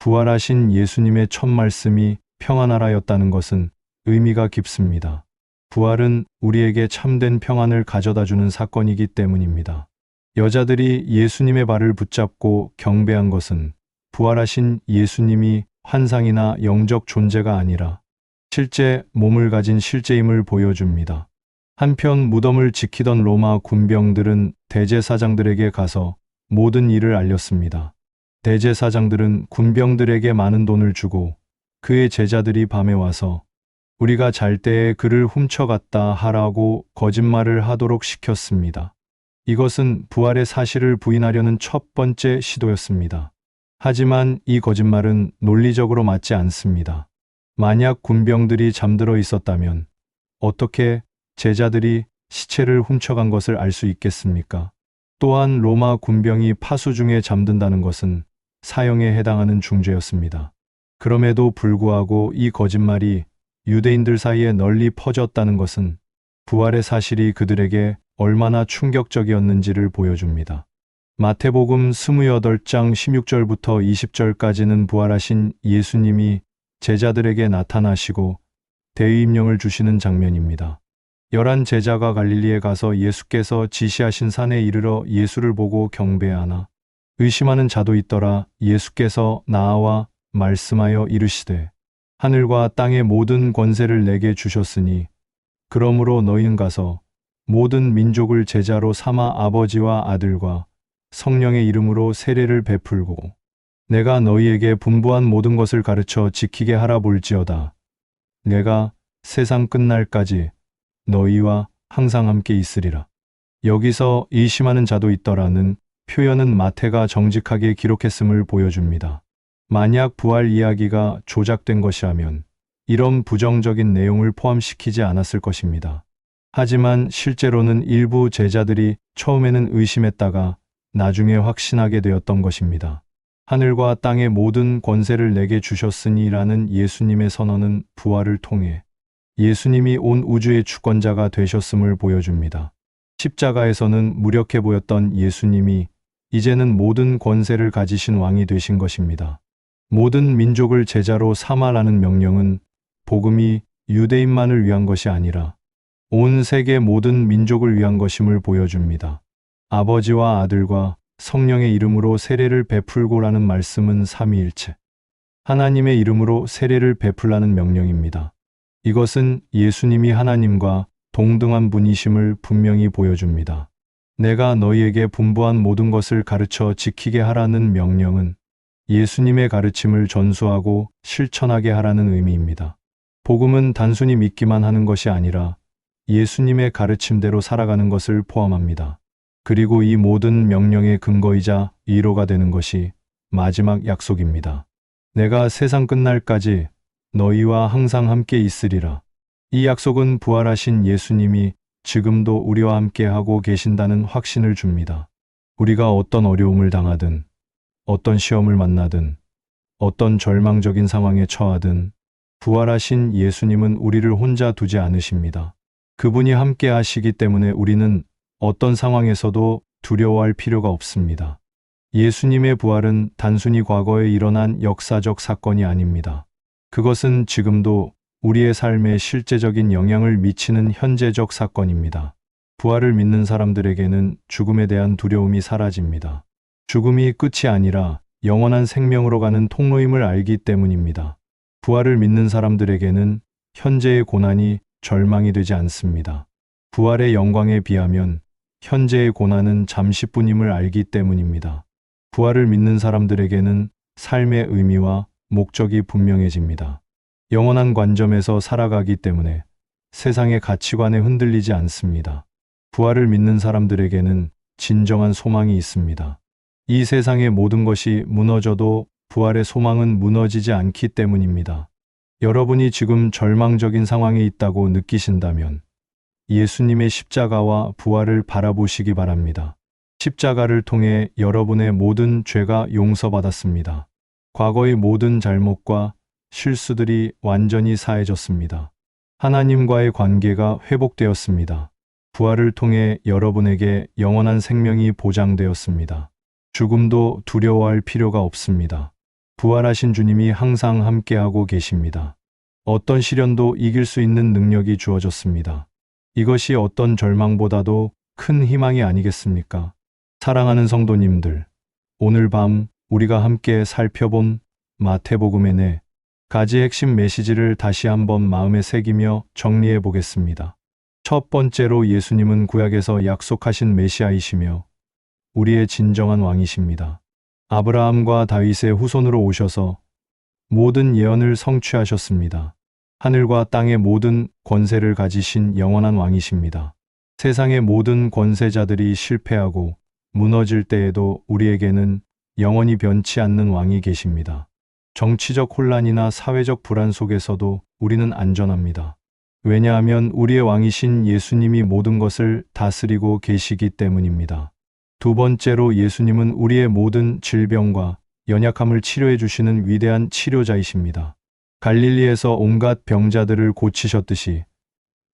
부활하신 예수님의 첫 말씀이 평안하라였다는 것은 의미가 깊습니다. 부활은 우리에게 참된 평안을 가져다주는 사건이기 때문입니다. 여자들이 예수님의 발을 붙잡고 경배한 것은 부활하신 예수님이 환상이나 영적 존재가 아니라 실제 몸을 가진 실제임을 보여줍니다. 한편 무덤을 지키던 로마 군병들은 대제사장들에게 가서 모든 일을 알렸습니다. 대제사장들은 군병들에게 많은 돈을 주고 그의 제자들이 밤에 와서 우리가 잘 때에 그를 훔쳐갔다 하라고 거짓말을 하도록 시켰습니다. 이것은 부활의 사실을 부인하려는 첫 번째 시도였습니다. 하지만 이 거짓말은 논리적으로 맞지 않습니다. 만약 군병들이 잠들어 있었다면 어떻게 제자들이 시체를 훔쳐간 것을 알 수 있겠습니까? 또한 로마 군병이 파수 중에 잠든다는 것은 사형에 해당하는 중죄였습니다. 그럼에도 불구하고 이 거짓말이 유대인들 사이에 널리 퍼졌다는 것은 부활의 사실이 그들에게 얼마나 충격적이었는지를 보여줍니다. 마태복음 28장 16절부터 20절까지는 부활하신 예수님이 제자들에게 나타나시고 대위임령을 주시는 장면입니다. 11 제자가 갈릴리에 가서 예수께서 지시하신 산에 이르러 예수를 보고 경배하나 의심하는 자도 있더라. 예수께서 나와 말씀하여 이르시되 하늘과 땅의 모든 권세를 내게 주셨으니 그러므로 너희는 가서 모든 민족을 제자로 삼아 아버지와 아들과 성령의 이름으로 세례를 베풀고 내가 너희에게 분부한 모든 것을 가르쳐 지키게 하라. 볼지어다 내가 세상 끝날까지 너희와 항상 함께 있으리라. 여기서 의심하는 자도 있더라는 표현은 마태가 정직하게 기록했음을 보여줍니다. 만약 부활 이야기가 조작된 것이라면 이런 부정적인 내용을 포함시키지 않았을 것입니다. 하지만 실제로는 일부 제자들이 처음에는 의심했다가 나중에 확신하게 되었던 것입니다. 하늘과 땅의 모든 권세를 내게 주셨으니라는 예수님의 선언은 부활을 통해 예수님이 온 우주의 주권자가 되셨음을 보여줍니다. 십자가에서는 무력해 보였던 예수님이 이제는 모든 권세를 가지신 왕이 되신 것입니다. 모든 민족을 제자로 삼아라는 명령은 복음이 유대인만을 위한 것이 아니라 온 세계 모든 민족을 위한 것임을 보여줍니다. 아버지와 아들과 성령의 이름으로 세례를 베풀고라는 말씀은 삼위일체 하나님의 이름으로 세례를 베풀라는 명령입니다. 이것은 예수님이 하나님과 동등한 분이심을 분명히 보여줍니다. 내가 너희에게 분부한 모든 것을 가르쳐 지키게 하라는 명령은 예수님의 가르침을 전수하고 실천하게 하라는 의미입니다. 복음은 단순히 믿기만 하는 것이 아니라 예수님의 가르침대로 살아가는 것을 포함합니다. 그리고 이 모든 명령의 근거이자 위로가 되는 것이 마지막 약속입니다. 내가 세상 끝날까지 너희와 항상 함께 있으리라. 이 약속은 부활하신 예수님이 지금도 우리와 함께 하고 계신다는 확신을 줍니다. 우리가 어떤 어려움을 당하든, 어떤 시험을 만나든, 어떤 절망적인 상황에 처하든, 부활하신 예수님은 우리를 혼자 두지 않으십니다. 그분이 함께 하시기 때문에 우리는 어떤 상황에서도 두려워할 필요가 없습니다. 예수님의 부활은 단순히 과거에 일어난 역사적 사건이 아닙니다. 그것은 지금도 우리의 삶에 실제적인 영향을 미치는 현재적 사건입니다. 부활을 믿는 사람들에게는 죽음에 대한 두려움이 사라집니다. 죽음이 끝이 아니라 영원한 생명으로 가는 통로임을 알기 때문입니다. 부활을 믿는 사람들에게는 현재의 고난이 절망이 되지 않습니다. 부활의 영광에 비하면 현재의 고난은 잠시뿐임을 알기 때문입니다. 부활을 믿는 사람들에게는 삶의 의미와 목적이 분명해집니다. 영원한 관점에서 살아가기 때문에 세상의 가치관에 흔들리지 않습니다. 부활을 믿는 사람들에게는 진정한 소망이 있습니다. 이 세상의 모든 것이 무너져도 부활의 소망은 무너지지 않기 때문입니다. 여러분이 지금 절망적인 상황에 있다고 느끼신다면 예수님의 십자가와 부활을 바라보시기 바랍니다. 십자가를 통해 여러분의 모든 죄가 용서받았습니다. 과거의 모든 잘못과 실수들이 완전히 사해졌습니다. 하나님과의 관계가 회복되었습니다. 부활을 통해 여러분에게 영원한 생명이 보장되었습니다. 죽음도 두려워할 필요가 없습니다. 부활하신 주님이 항상 함께하고 계십니다. 어떤 시련도 이길 수 있는 능력이 주어졌습니다. 이것이 어떤 절망보다도 큰 희망이 아니겠습니까? 사랑하는 성도님들, 오늘 밤 우리가 함께 살펴본 마태복음의 네 가지 핵심 메시지를 다시 한번 마음에 새기며 정리해 보겠습니다. 첫 번째로 예수님은 구약에서 약속하신 메시아이시며 우리의 진정한 왕이십니다. 아브라함과 다윗의 후손으로 오셔서 모든 예언을 성취하셨습니다. 하늘과 땅의 모든 권세를 가지신 영원한 왕이십니다. 세상의 모든 권세자들이 실패하고 무너질 때에도 우리에게는 영원히 변치 않는 왕이 계십니다. 정치적 혼란이나 사회적 불안 속에서도 우리는 안전합니다. 왜냐하면 우리의 왕이신 예수님이 모든 것을 다스리고 계시기 때문입니다. 두 번째로 예수님은 우리의 모든 질병과 연약함을 치료해 주시는 위대한 치료자이십니다. 갈릴리에서 온갖 병자들을 고치셨듯이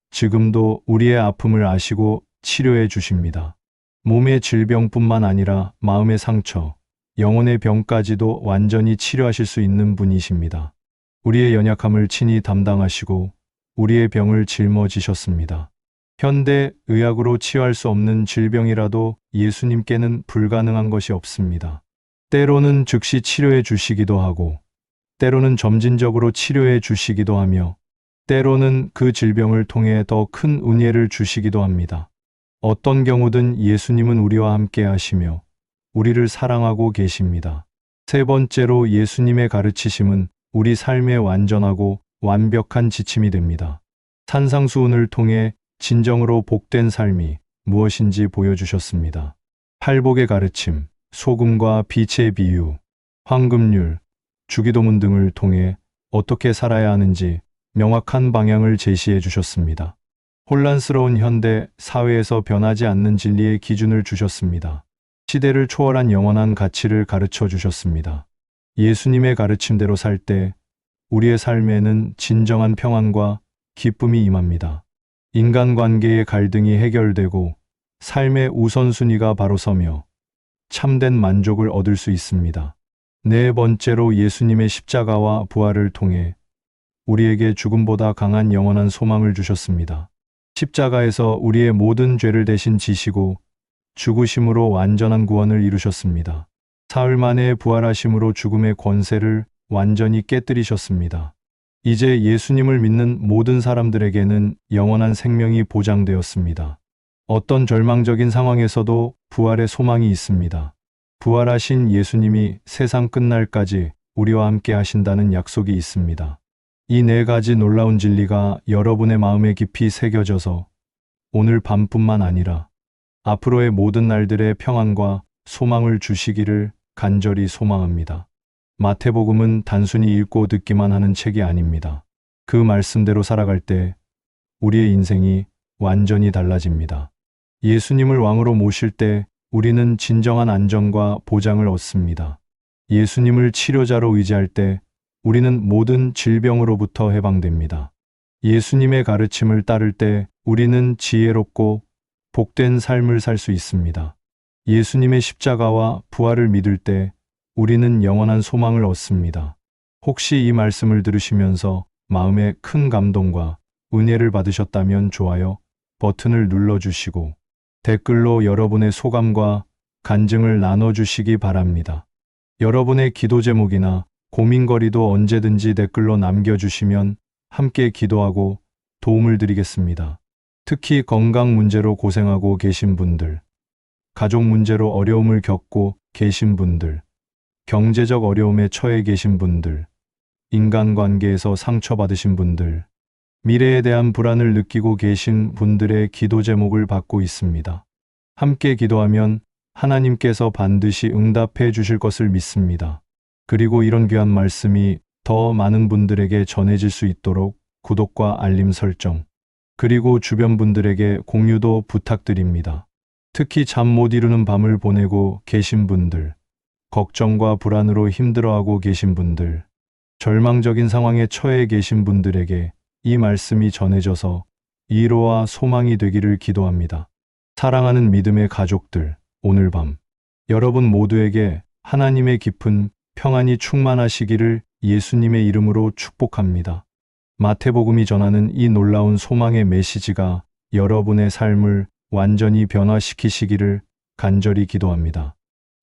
지금도 우리의 아픔을 아시고 치료해 주십니다. 몸의 질병뿐만 아니라 마음의 상처, 영혼의 병까지도 완전히 치료하실 수 있는 분이십니다. 우리의 연약함을 친히 담당하시고 우리의 병을 짊어지셨습니다. 현대 의학으로 치유할 수 없는 질병이라도 예수님께는 불가능한 것이 없습니다. 때로는 즉시 치료해 주시기도 하고, 때로는 점진적으로 치료해 주시기도 하며, 때로는 그 질병을 통해 더 큰 은혜를 주시기도 합니다. 어떤 경우든 예수님은 우리와 함께 하시며 우리를 사랑하고 계십니다. 세 번째로 예수님의 가르치심은 우리 삶의 완전하고 완벽한 지침이 됩니다. 산상수훈을 통해 진정으로 복된 삶이 무엇인지 보여주셨습니다. 팔복의 가르침, 소금과 빛의 비유, 황금률, 주기도문 등을 통해 어떻게 살아야 하는지 명확한 방향을 제시해 주셨습니다. 혼란스러운 현대 사회에서 변하지 않는 진리의 기준을 주셨습니다. 시대를 초월한 영원한 가치를 가르쳐 주셨습니다. 예수님의 가르침대로 살 때 우리의 삶에는 진정한 평안과 기쁨이 임합니다. 인간관계의 갈등이 해결되고 삶의 우선순위가 바로 서며 참된 만족을 얻을 수 있습니다. 네 번째로 예수님의 십자가와 부활을 통해 우리에게 죽음보다 강한 영원한 소망을 주셨습니다. 십자가에서 우리의 모든 죄를 대신 지시고 죽으심으로 완전한 구원을 이루셨습니다. 사흘 만에 부활하심으로 죽음의 권세를 완전히 깨뜨리셨습니다. 이제 예수님을 믿는 모든 사람들에게는 영원한 생명이 보장되었습니다. 어떤 절망적인 상황에서도 부활의 소망이 있습니다. 부활하신 예수님이 세상 끝날까지 우리와 함께 하신다는 약속이 있습니다. 이 네 가지 놀라운 진리가 여러분의 마음에 깊이 새겨져서 오늘 밤뿐만 아니라 앞으로의 모든 날들의 평안과 소망을 주시기를 간절히 소망합니다. 마태복음은 단순히 읽고 듣기만 하는 책이 아닙니다. 그 말씀대로 살아갈 때 우리의 인생이 완전히 달라집니다. 예수님을 왕으로 모실 때 우리는 진정한 안정과 보장을 얻습니다. 예수님을 치료자로 의지할 때 우리는 모든 질병으로부터 해방됩니다. 예수님의 가르침을 따를 때 우리는 지혜롭고 복된 삶을 살 수 있습니다. 예수님의 십자가와 부활을 믿을 때 우리는 영원한 소망을 얻습니다. 혹시 이 말씀을 들으시면서 마음에 큰 감동과 은혜를 받으셨다면 좋아요 버튼을 눌러주시고 댓글로 여러분의 소감과 간증을 나눠주시기 바랍니다. 여러분의 기도 제목이나 고민거리도 언제든지 댓글로 남겨주시면 함께 기도하고 도움을 드리겠습니다. 특히 건강 문제로 고생하고 계신 분들, 가족 문제로 어려움을 겪고 계신 분들, 경제적 어려움에 처해 계신 분들, 인간관계에서 상처받으신 분들, 미래에 대한 불안을 느끼고 계신 분들의 기도 제목을 받고 있습니다. 함께 기도하면 하나님께서 반드시 응답해 주실 것을 믿습니다. 그리고 이런 귀한 말씀이 더 많은 분들에게 전해질 수 있도록 구독과 알림 설정, 그리고 주변 분들에게 공유도 부탁드립니다. 특히 잠 못 이루는 밤을 보내고 계신 분들, 걱정과 불안으로 힘들어하고 계신 분들, 절망적인 상황에 처해 계신 분들에게 이 말씀이 전해져서 위로와 소망이 되기를 기도합니다. 사랑하는 믿음의 가족들, 오늘 밤 여러분 모두에게 하나님의 깊은 평안이 충만하시기를 예수님의 이름으로 축복합니다. 마태복음이 전하는 이 놀라운 소망의 메시지가 여러분의 삶을 완전히 변화시키시기를 간절히 기도합니다.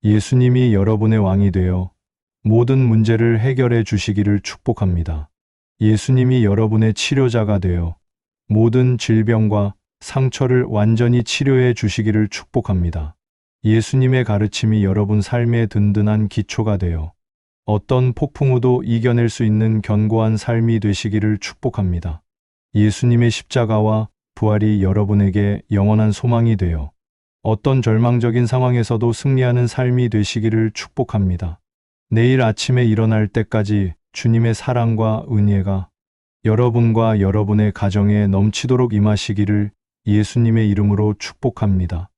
예수님이 여러분의 왕이 되어 모든 문제를 해결해 주시기를 축복합니다. 예수님이 여러분의 치료자가 되어 모든 질병과 상처를 완전히 치료해 주시기를 축복합니다. 예수님의 가르침이 여러분 삶의 든든한 기초가 되어 어떤 폭풍우도 이겨낼 수 있는 견고한 삶이 되시기를 축복합니다. 예수님의 십자가와 부활이 여러분에게 영원한 소망이 되어 어떤 절망적인 상황에서도 승리하는 삶이 되시기를 축복합니다. 내일 아침에 일어날 때까지 주님의 사랑과 은혜가 여러분과 여러분의 가정에 넘치도록 임하시기를 예수님의 이름으로 축복합니다.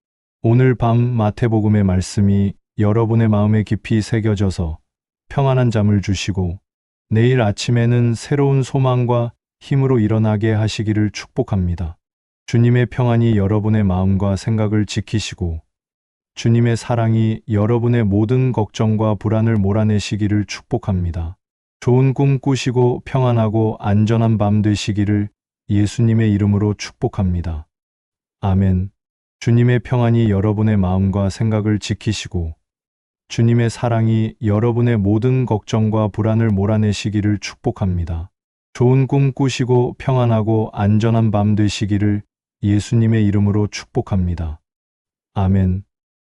오늘 밤 마태복음의 말씀이 여러분의 마음에 깊이 새겨져서 평안한 잠을 주시고 내일 아침에는 새로운 소망과 힘으로 일어나게 하시기를 축복합니다. 주님의 평안이 여러분의 마음과 생각을 지키시고 주님의 사랑이 여러분의 모든 걱정과 불안을 몰아내시기를 축복합니다. 좋은 꿈 꾸시고 평안하고 안전한 밤 되시기를 예수님의 이름으로 축복합니다. 아멘. 주님의 평안이 여러분의 마음과 생각을 지키시고 주님의 사랑이 여러분의 모든 걱정과 불안을 몰아내시기를 축복합니다. 좋은 꿈 꾸시고 평안하고 안전한 밤 되시기를 예수님의 이름으로 축복합니다. 아멘.